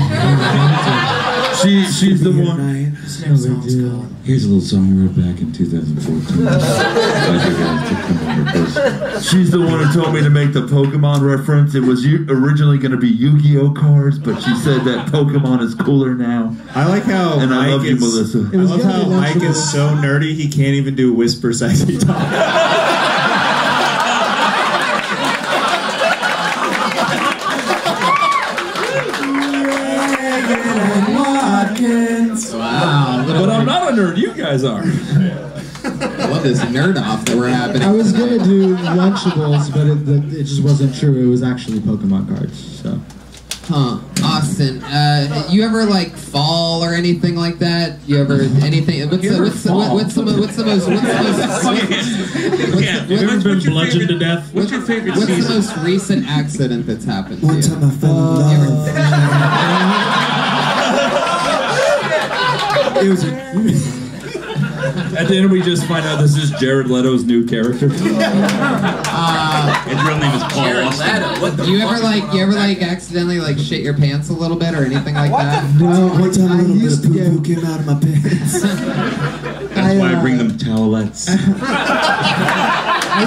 She's the one. This next song's called. Here's a little song I wrote back in 2014. She's the one who told me to make the Pokemon reference. It was originally going to be Yu-Gi-Oh cards, but she said that Pokemon is cooler now. I like how and I love you, Melissa. I love how Mike is so nerdy he can't even do whisper sexy talk. Wow. But I'm not a nerd. You guys are. I love this nerd off that we're happening. I was gonna do Lunchables, but it just wasn't true. It was actually Pokemon cards. So. Huh, Austin, you ever like fall or anything like that? You ever anything? What's the most? Have you ever been bludgeoned to death? What's your favorite What's season? the most recent accident that's happened to you? One time I fell in love. It was At the end, we just find out this is Jared Leto's new character. His real name is Paul Jared Austin. Leto. What the You ever fuck? like accidentally like shit your pants a little bit or anything like that? no. One time a little bit of poo-poo came out of my pants. That's why I bring them towelettes. I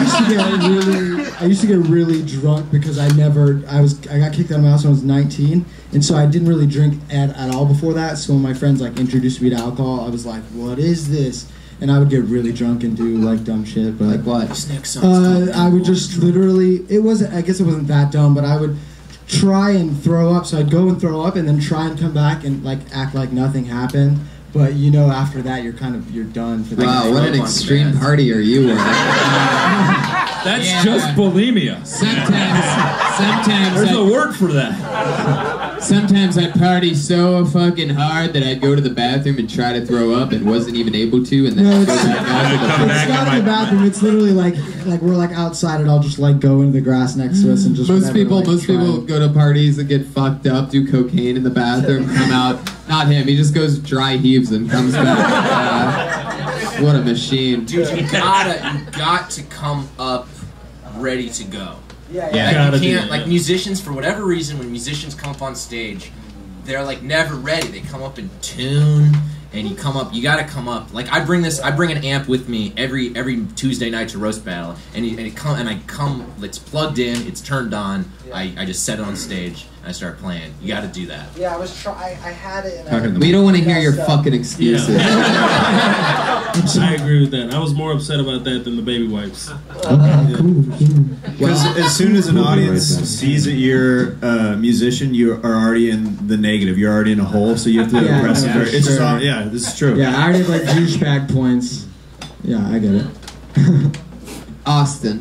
used to get really drunk because I got kicked out of my house when I was 19, and so I didn't really drink at all before that. So when my friends like introduced me to alcohol, I was like, "What is this?" And I would get really drunk and do like dumb shit. But Like what? I would just literally. I guess it wasn't that dumb, but I would try and throw up. So I'd go and throw up, and then try and come back and like act like nothing happened. But you know, after that, you're done for the Wow, day. what an extreme partier you were. That's just bulimia. Sometimes There's a word for that. Sometimes I'd party so fucking hard that I'd go to the bathroom and try to throw up and wasn't even able to, and then No, go back out. It's not in the bathroom. It's literally like we're like outside, and I'll just like go into the grass next to us and just. Most people try. go to parties and get fucked up, do cocaine in the bathroom, come out. Not him. He just goes dry heaves and comes back. What a machine. Dude, you got to come up ready to go. Yeah. Like, you can't, like musicians, for whatever reason, when musicians come up on stage, they're like never ready. They come up in tune, and you gotta come up. Like I bring an amp with me every Tuesday night to roast battle, and it's plugged in, it's turned on. I just set it on stage, and I start playing. You gotta do that. Yeah, I had it. And We don't want to hear your fucking excuses. I agree with that. I was more upset about that than the baby wipes. Because as soon as an audience sees that you're a musician, you are already in the negative. You're already in a hole, so you have to impress them. It's just, this is true. Yeah, I already have like douchebag points. Yeah, I get it. Austin,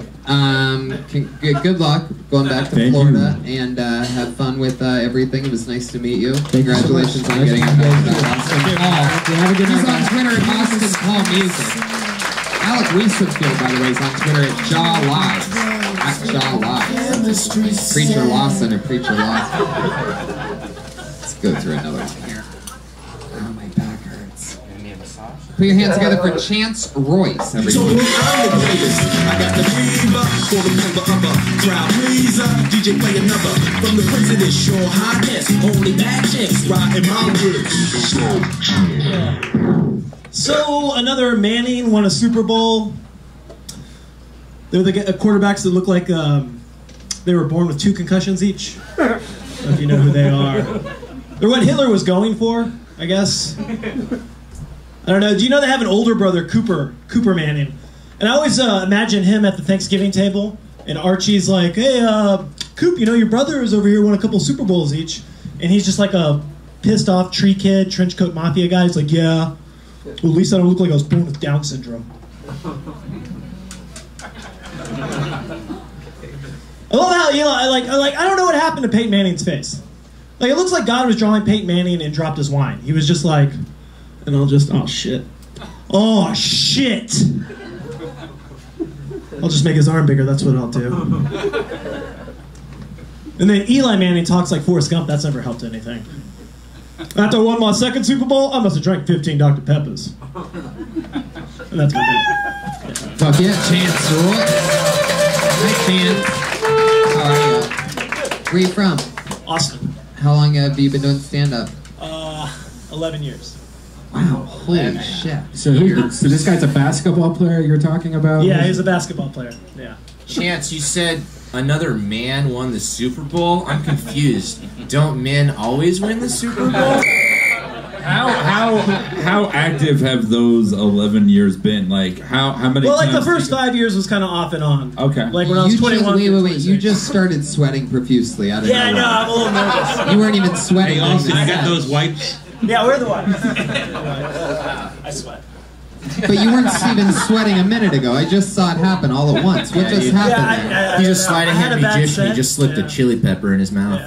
good luck going back to Thank Florida and have fun with everything. It was nice to meet you. Congratulations so on much. getting Nice to back meet to Austin Paul. Have a good He's night, on guys. Twitter at Austin Paul Music. Alec Weisfield, by the way, is on Twitter at Jaw Lives. At Jaw Lives. Preacher Lawson or Preacher Lawson. Let's go through another one here. Oh, my back hurts. Put your hands together for Chance Royce, everyone. I got the fever for the member of a crowd pleaser. DJ play another from the president, sure highness. Only bad chicks riding my woods. So another Manning won a Super Bowl. They're the quarterbacks that look like they were born with 2 concussions each. I don't know if you know who they are. They're what Hitler was going for, I guess. I don't know. Do you know they have an older brother, Cooper Manning? And I always imagine him at the Thanksgiving table, and Archie's like, "Hey, Coop, you know your brother is over here, won a couple Super Bowls each," and he's just like a pissed off tree kid, trench coat mafia guy. He's like, "Yeah, well, at least I don't look like I was born with Down syndrome." I love how I don't know what happened to Peyton Manning's face. Like it looks like God was drawing Peyton Manning and dropped his wine. He was just like, and I'll just oh shit. I'll just make his arm bigger. That's what I'll do. And then Eli Manning talks like Forrest Gump. That's never helped anything. After I won my second Super Bowl, I must have drank 15 Dr. Peppers. And that's my thing. Fuck yeah, Chance Royce. Hi, Chance. How are you? Where are you from? Austin. How long have you been doing stand-up? 11 years. Wow, holy shit. So this guy's a basketball player you're talking about? Yeah, he's a basketball player. Yeah. Chance, you said another man won the Super Bowl? I'm confused. Don't men always win the Super Bowl? How active have those 11 years been? Like how many? Well, like the times first 5 years was kind of off and on. Okay. Like when I was 21. Wait. You just started sweating profusely out of Yeah, I know. I'm a little nervous. You weren't even sweating. Hey, Austin, you got those wipes? Yeah, where are the ones? I sweat. But you weren't even sweating a minute ago. I just saw it happen all at once. What just happened there? He's a sleight of hand magician. He just slipped a chili pepper in his mouth.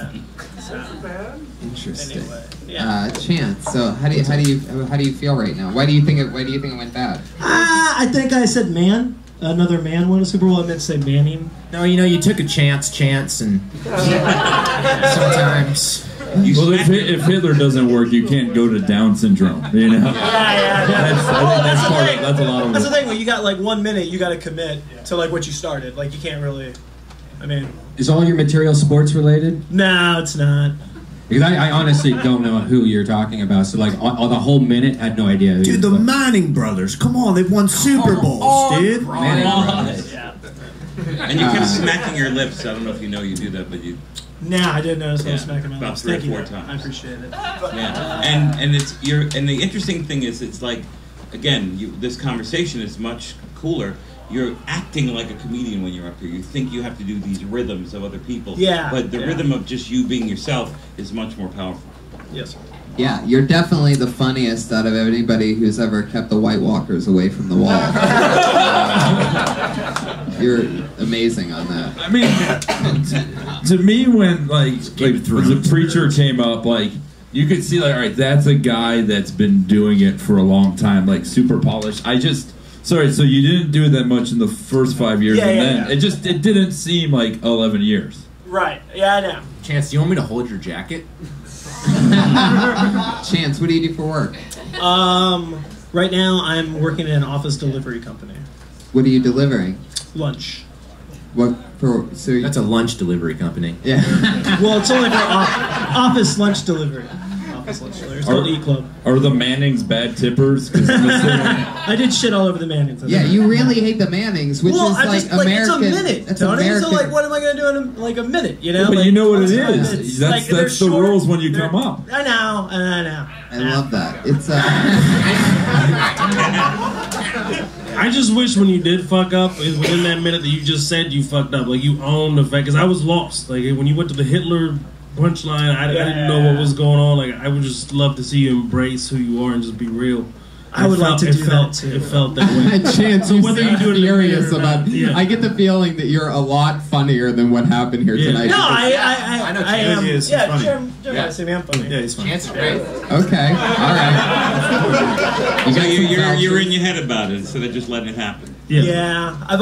Interesting. Anyway, yeah. Chance. So how do you feel right now? Why do you think it went bad? I think I said man. Another man won a Super Bowl. I meant to say Manning. No, you took a chance, and sometimes. Well, if Hitler doesn't work, you can't go to Down syndrome. You know. Yeah. That's a lot of. That's the thing. When you got like 1 minute, you got to commit to like what you started. Like you can't really. I mean. Is all your material sports related? No, it's not. Because I honestly don't know who you're talking about. So like on the whole minute, I had no idea. Dude, the Manning brothers. Come on, they've won Super Bowls, dude. Manning brothers. Yeah. And you kept smacking your lips. I don't know if you know you do that, but you. Nah, I didn't notice I was smacking my about lips. 3 or Thank 4 you. times. I appreciate it. Yeah, and the interesting thing is, it's like, again, this conversation is much cooler. You're acting like a comedian when you're up here. You think you have to do these rhythms of other people. Yeah. But the rhythm of just you being yourself is much more powerful. Yes. Yeah, you're definitely the funniest out of anybody who's ever kept the White Walkers away from the wall. You're amazing on that. I mean, to me, when the preacher came up, like you could see, like, all right, that's a guy that's been doing it for a long time, like super polished. Sorry, so you didn't do that much in the first 5 years, then it didn't seem like 11 years. Right. Yeah, I know. Chance, do you want me to hold your jacket? Chance, what do you do for work? Right now I'm working in an office delivery company. What are you delivering? Lunch. What for? So That's a lunch delivery company. Yeah. Well, it's only for office lunch delivery. Office lunch delivery. It's called E-Club. Are the Mannings bad tippers? I did shit all over the Mannings. Yeah, you really hate the Mannings, which is like American. It's a minute, That's Tony. American. So like, what am I going to do in a minute? You know? But like, you know what it it's is. like, That's the short, rules when you come up. I know. I love that. It's I just wish when you did fuck up, within that minute that you just said you fucked up, like you owned the fact, because I was lost. Like when you went to the Hitler punchline, I didn't know what was going on. Like I would just love to see you embrace who you are and just be real. I would like to do that too. It felt that way. Chance, So you whether seem you do it furious or not, about. yeah. I get the feeling that you're a lot funnier than what happened here tonight. No, I am. He is. Yeah, He's funny. Jim might say me I'm funny. Yeah, he's funny. Chance is great. Okay, all right. You're in your head about it instead of just letting it happen. Yeah. I've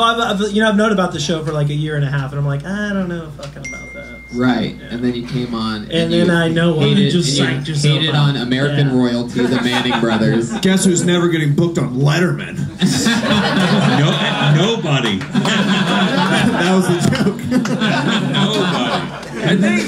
known about the show for like a year and a half, and I'm like, I don't know fucking about that. Right, and then you came on, And then I know why. hated, just psyched yourself hated out. on American royalty, the Manning brothers. Guess who's never getting booked on Letterman? Nobody. That was the joke. Nobody.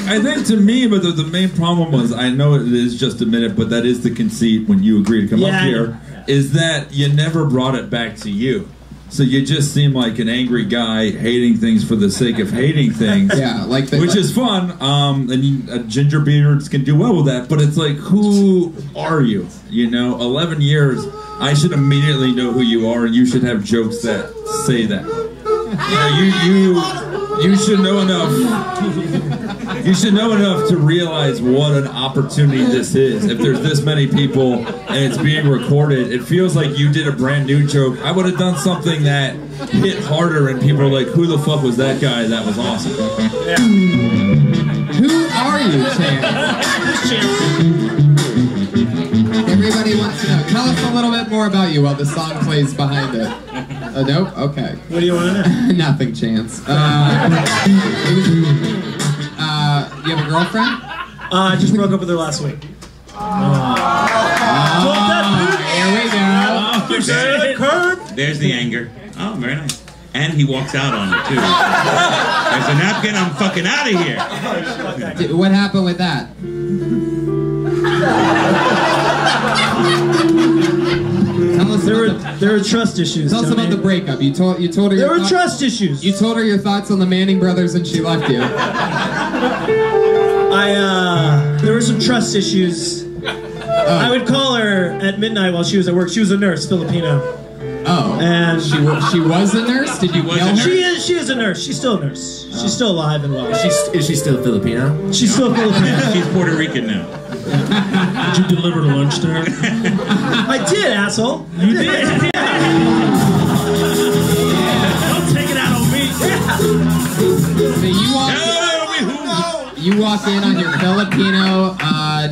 I think to me, but the main problem was, I know it is just a minute, but that is the conceit when you agree to come up here, is that you never brought it back to you. So you just seem like an angry guy hating things for the sake of hating things. Yeah, which is fun. And ginger beards can do well with that. But it's like, who are you? 11 years. I should immediately know who you are, and you should have jokes that say that. You should know enough. You should know enough to realize what an opportunity this is. If there's this many people and it's being recorded, it feels like you did a brand new joke. I would have done something that hit harder, and people are like, "Who the fuck was that guy? That was awesome." Yeah. Who are you, Chance? Everybody wants to know. Tell us a little bit more about you while the song plays behind it. Nope? Okay. What do you want to know? Nothing, Chance. You have a girlfriend? I just broke up with her last week. Here we go. There's the anger. Oh, very nice. And he walks out on it, too. There's a napkin, I'm fucking out of here. What happened with that? Tell us there were trust issues. Tell us about the breakup. You told her there were trust issues. You told her your thoughts on the Manning brothers, and she left you. There were some trust issues. I would call her at midnight while she was at work. She was a nurse, Filipino. Oh, and she was a nurse. Did you kill her? She is a nurse. She's still a nurse. Oh. She's still alive and well. Is she still Filipino? She's still Filipino. She's Puerto Rican now. Did you deliver the lunch to her? I did, asshole. You did. Don't take it out on me. So you walk in on your Filipino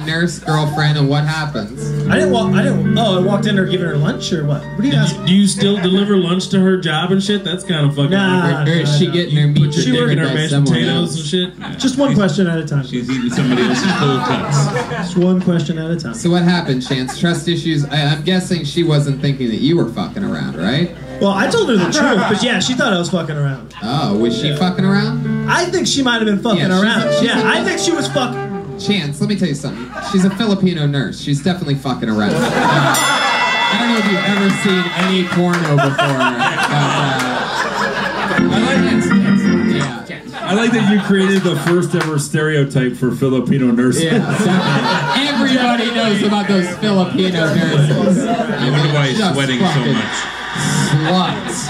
nurse girlfriend, and what happens? I walked in her giving her lunch or what? What do you ask? Do you still deliver lunch to her job and shit? That's kind of fucking Nah, awkward. Or is she getting her meat She working her by mashed someone potatoes else? and shit? Just one question at a time. She's eating somebody else's cold cuts. Just one question at a time. So what happened, Chance? Trust issues? I'm guessing she wasn't thinking that you were fucking around, right? Well, I told her the truth, but yeah, she thought I was fucking around. Oh, was she fucking around? I think she might have been fucking around. I think she was fucking. Chance, let me tell you something. She's a Filipino nurse. She's definitely fucking around. I don't know if you've ever seen any porno before. I like that you created the first ever stereotype for Filipino nurses. Yeah, definitely. Everybody knows about those Filipino nurses. I wonder why he's sweating so much. Sluts.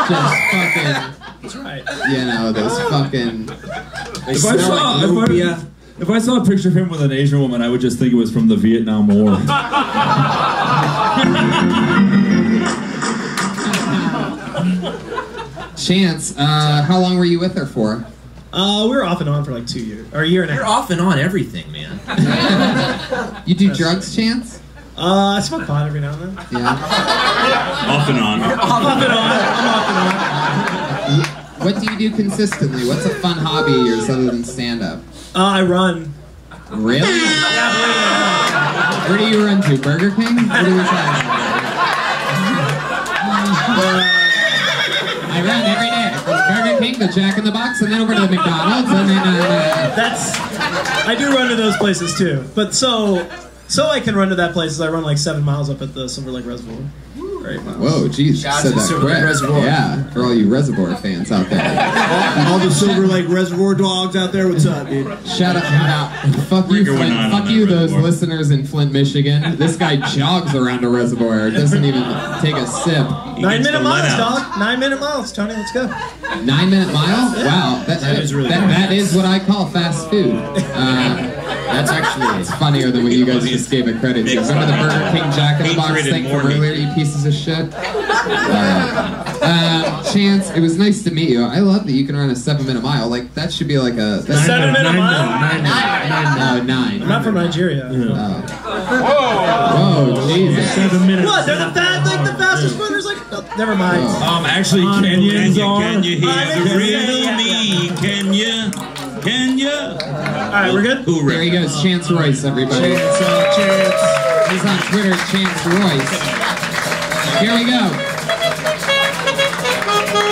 Just fucking. That's right. You know, those fucking. If I saw a picture of him with an Asian woman, I would just think it was from the Vietnam War. Chance, how long were you with her for? We were off and on for like 2 years, or a year and a half. You're off and on everything, man. You do drugs, Chance? I smoke pot every now and then. Yeah. Off and on. Off and on. I'm off and on. What do you do consistently? What's a fun hobby of yours other than stand-up? I run. Really? Where do you run to? Burger King? What do we say? I run every day from Burger King to Jack in the Box and then over to the McDonald's and then I do run to those places too. But so I can run to that place, I run like 7 miles up at the Silver Lake Reservoir. Right. Whoa, geez, you said that quick. Yeah, for all you Reservoir fans out there. All the Silver Lake Reservoir dogs out there, what's up, dude? Shout out. Fuck you, Flint. Fuck you, those listeners in Flint, Michigan. This guy jogs around a reservoir. Doesn't even take a sip. 9 minute miles, dog. 9 minute miles, Tony. Let's go. 9 minute mile? Wow, that is what I call fast food. That's actually it's funnier than what you guys just gave it credit to. Remember the Burger King Jack in the Box thing from earlier, you pieces of shit? Chance, it was nice to meet you. I love that you can run a 7 minute mile. Like, that should be like a... 7 minute mile? 9. I'm not from Nigeria. Whoa, Jesus. 7 minutes. What? They're the fastest runners? Like, no, never mind. Actually, Kenyans are. Can you hear the real me? Can you? Alright, we're good? There he goes, Chance Royce, everybody. Chance. He's on Twitter, Chance Royce. Here we go.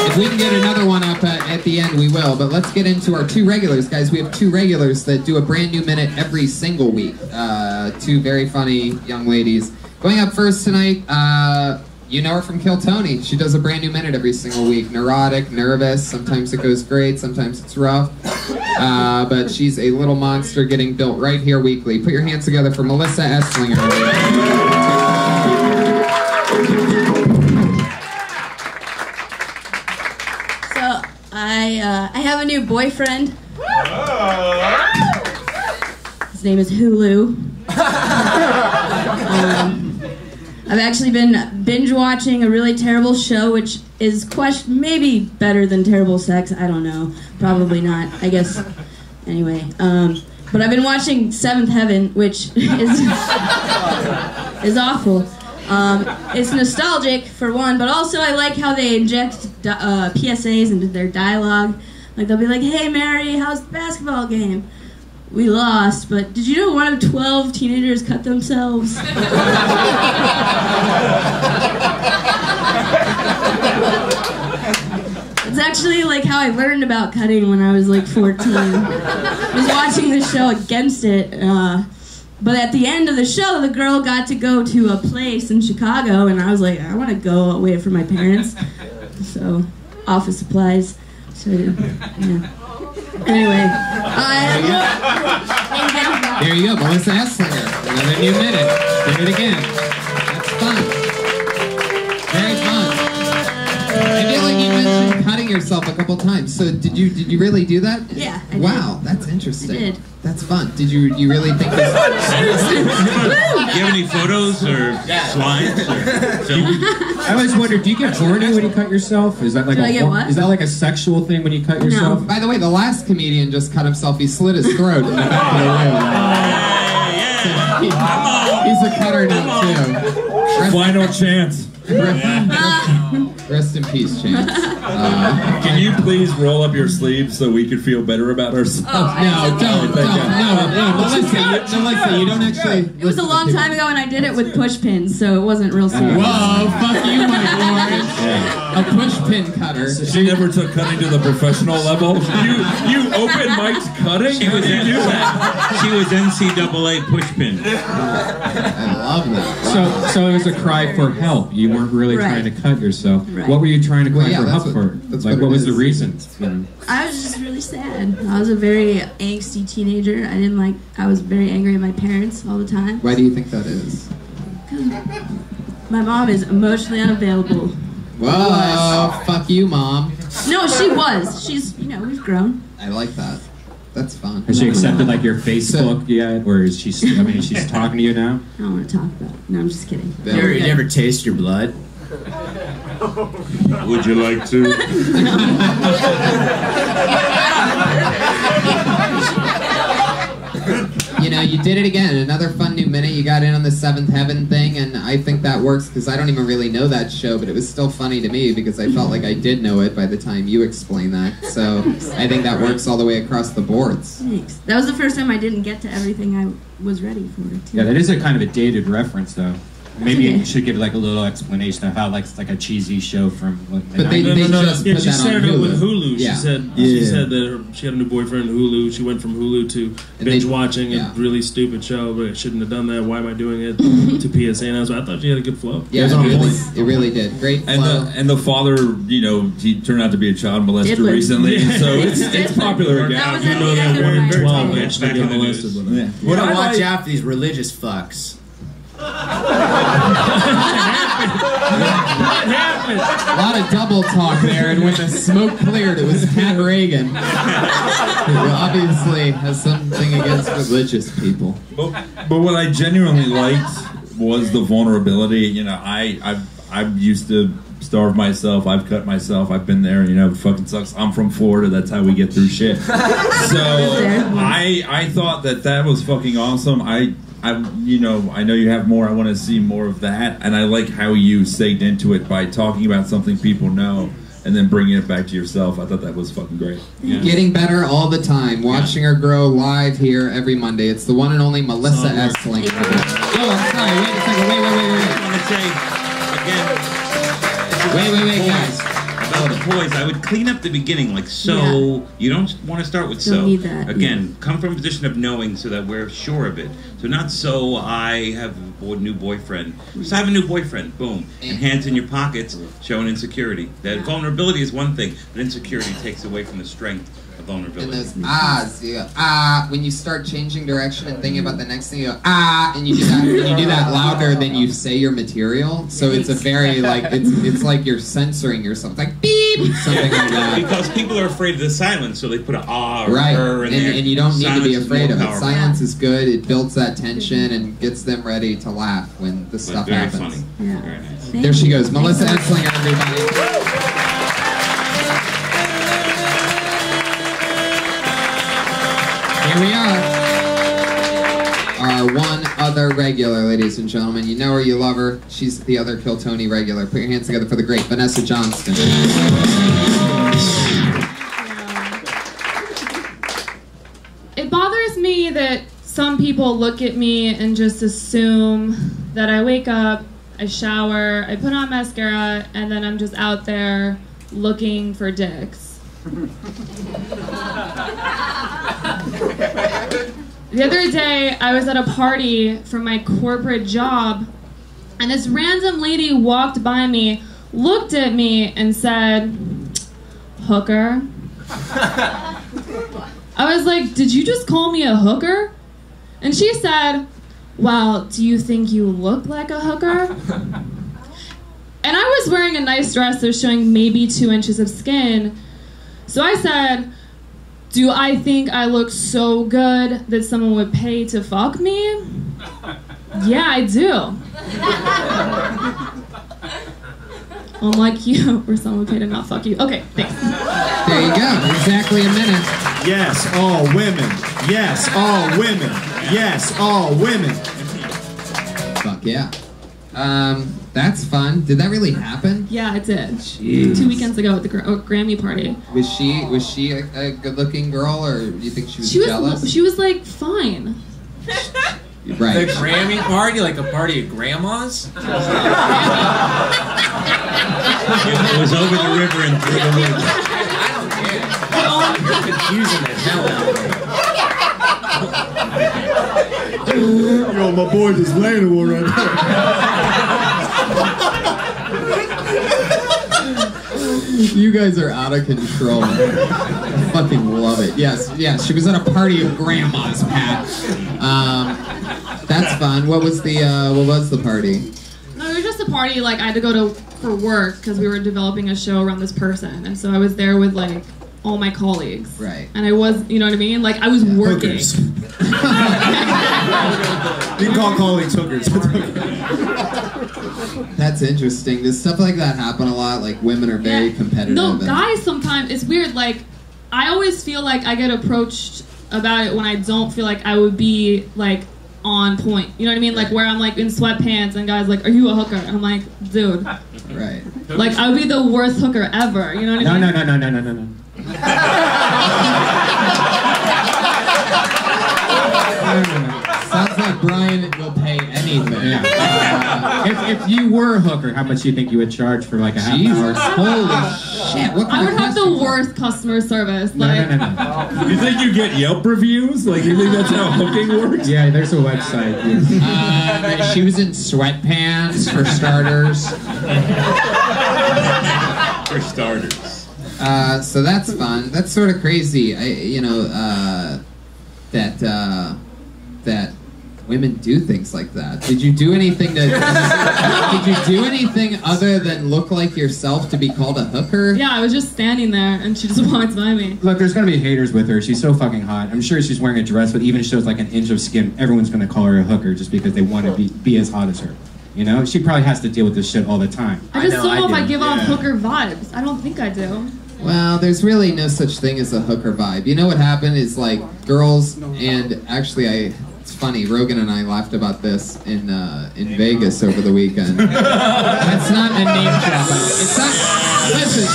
If we can get another one up at the end, we will. But let's get into our 2 regulars, guys. We have 2 regulars that do a brand new minute every single week. 2 very funny young ladies. Going up first tonight, you know her from Kill Tony. She does a brand new minute every single week. Neurotic, nervous. Sometimes it goes great. Sometimes it's rough. But she's a little monster getting built right here weekly. Put your hands together for Melissa Esslinger. So I have a new boyfriend. His name is Hulu. I've actually been binge watching a really terrible show, which is maybe better than terrible sex. I don't know. Probably not. I guess. Anyway. But I've been watching Seventh Heaven, which is awful. It's nostalgic for one, but also I like how they inject PSAs into their dialogue. Like they'll be like, "Hey Mary, how's the basketball game? We lost, but did you know 1 of 12 teenagers cut themselves?" It's actually like how I learned about cutting when I was like 14. I was watching the show against it, but at the end of the show, the girl got to go to a place in Chicago, and I was like, I want to go away from my parents. So, office supplies. So, yeah. Anyway, there you go, Melissa Esslinger. Another new minute. Did it again. That's fun. Very fun. I feel like you mentioned cutting yourself a couple times. So did you really do that? Yeah. I Wow, that's interesting. I did. That's fun. Did you really think this? Do you have any photos or slides or film? I always wondered, do you get horny when you cut yourself? Is that like Do I get what? Is that like a sexual thing when you cut yourself? By the way, the last comedian just cut himself. He slit his throat in the back of the room. He's a cutter now too. Final chance. Rest in peace, Chance. Can you please roll up your sleeves so we could feel better about ourselves? No, don't. Melissa, you don't actually. It was a long time ago, and I did it with push pins, so it wasn't real serious. Whoa, fuck you, Mike Lawrence. A push pin cutter. She never took cutting to the professional level. You open Mike's cutting? She was NCAA pushpin. I love that. So it was a cry for help. You weren't really trying to cut yourself. Right. What were you trying to cry for help for? What was the reason? I was just really sad. I was a very angsty teenager. I was very angry at my parents all the time. Why do you think that is? Because my mom is emotionally unavailable. Whoa, fuck you, Mom. No, she was. She's, we've grown. I like that. That's fun. Has she accepted like your Facebook yet, or is she? I mean, she's talking to you now. I don't want to talk about it. No, I'm just kidding. You ever taste your blood? Would you like to? You did it again. Another fun new minute. You got in on the Seventh Heaven thing, and I think that works because I don't even really know that show, but it was still funny to me because I felt like I did know it by the time you explained that. So I think that works all the way across the boards. Thanks. That was the first time I didn't get to everything I was ready for. Too. Yeah, that is a kind of a dated reference, though. Maybe you should give like a little explanation of how it's like a cheesy show from. But they just put she that set on it up Hulu. with Hulu. Yeah. She said she had a new boyfriend on Hulu. She went from Hulu to binge watching a really stupid show, but I shouldn't have done that. Why am I doing it? To PSA, and I thought she had a good flow. Yeah, it really did. Great flow. And the father, he turned out to be a child molester recently, so it's popular again. You know that 1 in 12 actually get molested. You gotta watch out for these religious fucks. What happened? A lot of double talk there, and when the smoke cleared, it was Pat Reagan, who obviously has something against religious people. But what I genuinely liked was the vulnerability. I used to starve myself. I've cut myself. I've been there. It fucking sucks. I'm from Florida. That's how we get through shit. So I thought that was fucking awesome. I know you have more. I want to see more of that, and I like how you segged into it by talking about something people know and then bringing it back to yourself. I thought that was fucking great. Yeah. Getting better all the time. Watching her grow live here every Monday. It's the one and only Melissa Essling. Oh, I'm sorry. Wait a second. Wait. I want to say again. Wait, guys. About the poise, I would clean up the beginning like so. You don't want to start with so. Don't need that. Again, come from a position of knowing so that we're sure of it. So not so I have a new boyfriend. Just have a new boyfriend. Boom. And hands in your pockets, showing insecurity. That vulnerability is one thing, but insecurity takes away from the strength of vulnerability. And those ahs, you go, when you start changing direction and thinking about the next thing, you go, and you do that louder than you say your material. So it's a very, it's like you're censoring yourself. It's like, beep, something like that. Because people are afraid of the silence, so they put an or right. in there. And you don't need to be Silence is afraid more of it. powerful. Silence is good. It builds that tension and gets them ready to laugh when the stuff very happens. funny. Yeah. Very nice. There she goes. Melissa Esslinger, everybody. Here we are. Our one other regular, ladies and gentlemen. You know her, you love her. She's the other Kill Tony regular. Put your hands together for the great Vanessa Johnston. It bothers me that some people look at me and just assume that I wake up, I shower, I put on mascara, and then I'm just out there looking for dicks. The other day, I was at a party for my corporate job, and this random lady walked by me, looked at me, and said, "Hooker." I was like, "Did you just call me a hooker?" And she said, "Well, do you think you look like a hooker?" And I was wearing a nice dress that was showing maybe 2 inches of skin, So I said, do I think I look so good that someone would pay to fuck me? Yeah, I do. Unlike you, where someone would pay to not fuck you. Okay, thanks. There you go. Exactly a minute. Yes, all women. Yes, all women. Yes, all women. Fuck yeah. That's fun. Did that really happen? Yeah, it did. Jeez. 2 weekends ago at the Grammy party. Was she a good-looking girl, or do you think she was jealous? She was like fine. Right. The Grammy party, like a party of grandmas? It was over the river and through the woods. I don't care. You're confusing the hell out of me. Yo, my boy just landed one right there. You guys are out of control. I fucking love it. Yes, she was at a party of grandmas, Pat. That's fun. What was the party? No, it was just a party. Like I had to go for work because we were developing a show around this person, and so I was there with like all my colleagues. Right. And I was, you know what I mean? Like I was working. You can call colleagues hookers. That's interesting. Does stuff like that happen a lot? Like women are very competitive. No, guys sometimes it's weird. Like I always feel like I get approached about it when I don't feel like I would be like on point. You know what I mean? Like where I'm like in sweatpants and guys like, "Are you a hooker?" And I'm like, "Dude." Right. Like I would be the worst hooker ever. You know what I mean? No. Sounds like Brian will pay anything. If you were a hooker, how much do you think you would charge for like a half hour? Holy shit! What I would have the worst customer service. No. You think you get Yelp reviews? Like, you think that's how hooking works? Yeah, there's a website. She was in sweatpants, for starters. For starters. So that's fun. That's sort of crazy. That women do things like that. Did you do anything did you do anything other than look like yourself to be called a hooker? Yeah, I was just standing there and she just walked by me. Look, there's gonna be haters with her. She's so fucking hot. I'm sure she's wearing a dress, but even if she shows like an inch of skin, everyone's gonna call her a hooker just because they want to be as hot as her. You know, she probably has to deal with this shit all the time. I just don't know if I give off hooker vibes. I don't think I do. Well, there's really no such thing as a hooker vibe. You know what happened is like girls, and actually it's funny, Rogan and I laughed about this in Vegas over the weekend. That's not a name drop. It's not. Listen,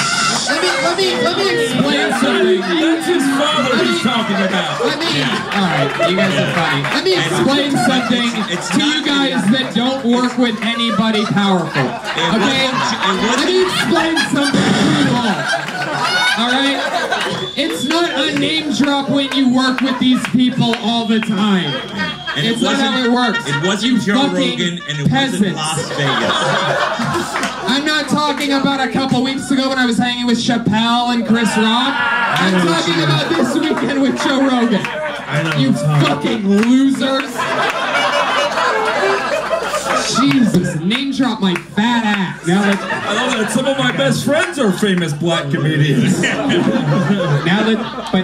let me explain something. That's his father he's talking about. Alright, you guys are funny. Let me explain something to you guys that don't work with anybody powerful. Okay? Let me explain something to you all. Alright? It's not a name drop when you work with these people all the time. And it's not how it works. It wasn't Joe Rogan and it wasn't Las Vegas. I'm not talking about a couple weeks ago when I was hanging with Chappelle and Chris Rock. I'm talking about this weekend with Joe Rogan. You fucking losers. Jesus, name drop my fat ass. Now I love that some of my best friends are famous black comedians.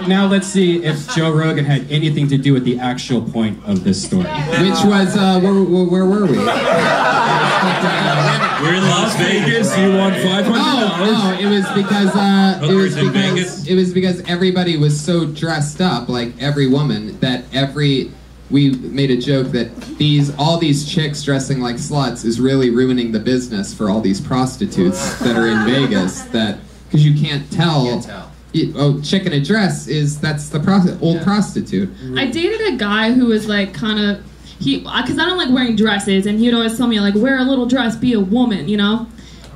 Now let's see if Joe Rogan had anything to do with the actual point of this story. Which was, where were we? We're in Las Vegas. You won $500. Oh, it was because it was because everybody was so dressed up, like every woman, that we made a joke that all these chicks dressing like sluts is really ruining the business for all these prostitutes that are in Vegas. Because you can't tell. Chick in a dress that's the old prostitute. I dated a guy who was like kind of because I don't like wearing dresses, and he'd always tell me like wear a little dress, be a woman, you know.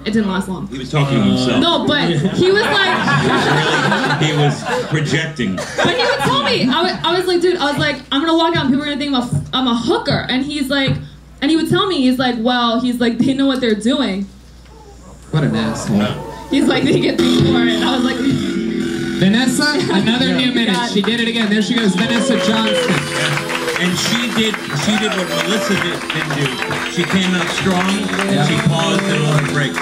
It didn't last long. He was talking to himself. No, but he was like... he was projecting. But he would tell me, I was like, dude, I'm going to walk out and people are going to think I'm a hooker. And he's like, and he would tell me, he's like, they know what they're doing. What an asshole. He's like, they get paid for it. I was like... Vanessa, another new minute. She did it again. There she goes, Vanessa Johnston. And she did what Melissa didn't do. She came out strong and she paused and let her breaks.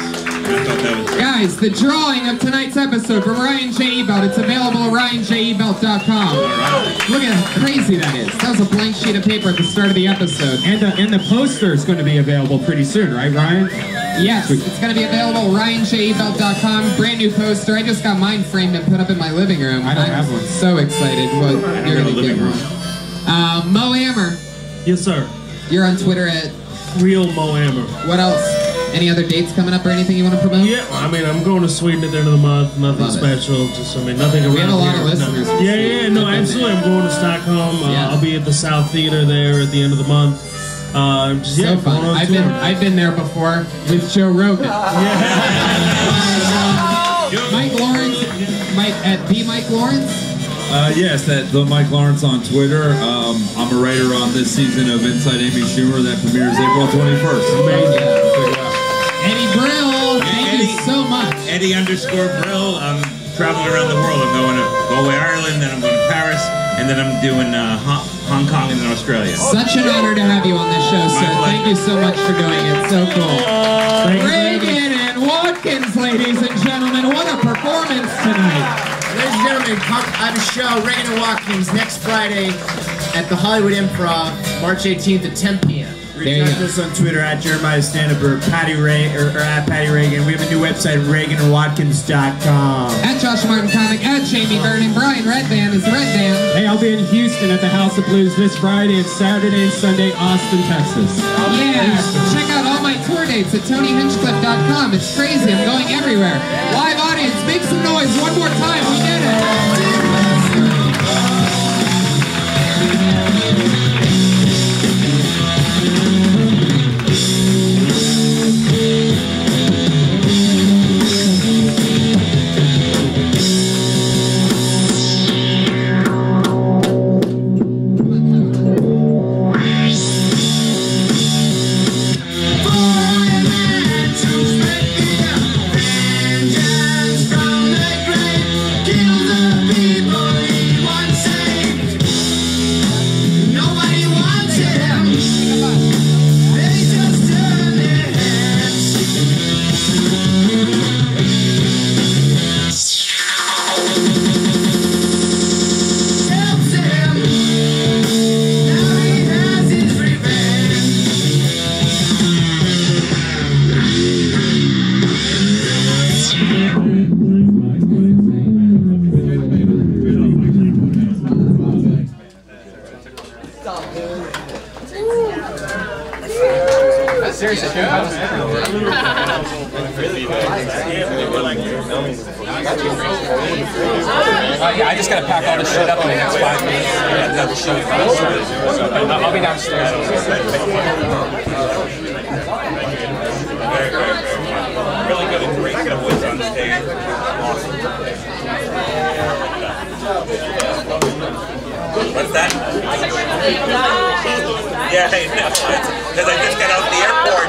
Guys, the drawing of tonight's episode from Ryan J. Ebelt. It's available at RyanJEbelt.com. Look at how crazy that is. That was a blank sheet of paper at the start of the episode. And the poster is going to be available pretty soon, right, Ryan? Yes, it's going to be available at RyanJEbelt.com. Brand new poster. I just got mine framed and put up in my living room. I don't have one. So excited what you're going to get one. Mo Amer. Yes, sir. You're on Twitter at Real Mo Amer. What else? Any other dates coming up or anything you want to promote? Yeah, I mean, I'm going to Sweden at the end of the month. Nothing special. Just, I mean, nothing around here. We have a lot of listeners. No. Yeah, no, absolutely. I'm going to Stockholm. I'll be at the South Theater there at the end of the month. So fun. I've been there before with Joe Rogan. Mike Lawrence, at the Mike Lawrence. Yes, the Mike Lawrence on Twitter. I'm a writer on this season of Inside Amy Schumer that premieres April 21st. Eddie Brill, thank you so much. Eddie_Brill. I'm traveling around the world. I'm going to Galway, Ireland, then I'm going to Paris, and then I'm doing Hong Kong and then Australia. Such an honor to have you on this show, sir. Thank you so much for doing it. So cool. Reagan and Watkins, ladies and gentlemen. What a performance tonight. Ladies and gentlemen, I have a show, Reagan and Watkins, next Friday at the Hollywood Improv, March 18th at 10 p.m. Reach out to us on Twitter at Jeremiah Standup or Patty Ray or at Patty Reagan. We have a new website, ReaganandWatkins.com. At Josh Martin Comic, at Jamie Vernon, Brian Redband is Redband. Hey, I'll be in Houston at the House of Blues this Friday and Saturday and Sunday, Austin, Texas. Yeah, check out all my tour dates at TonyHinchcliffe.com. It's crazy, I'm going everywhere. Live audience, make some noise one more time, we did it. I just gotta pack all this shit up in the next 5 minutes. Yeah, the show. I'll be downstairs. Really good and great voice on stage. Awesome. What's that? Yeah, I know. Because I just got out of the airport.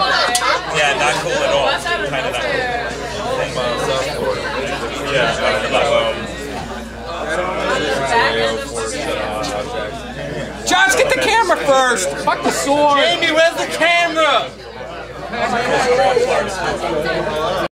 Yeah, not cool at all. Kind of not cool. Josh, get the camera first! Fuck the sword! Jamie, where's the camera?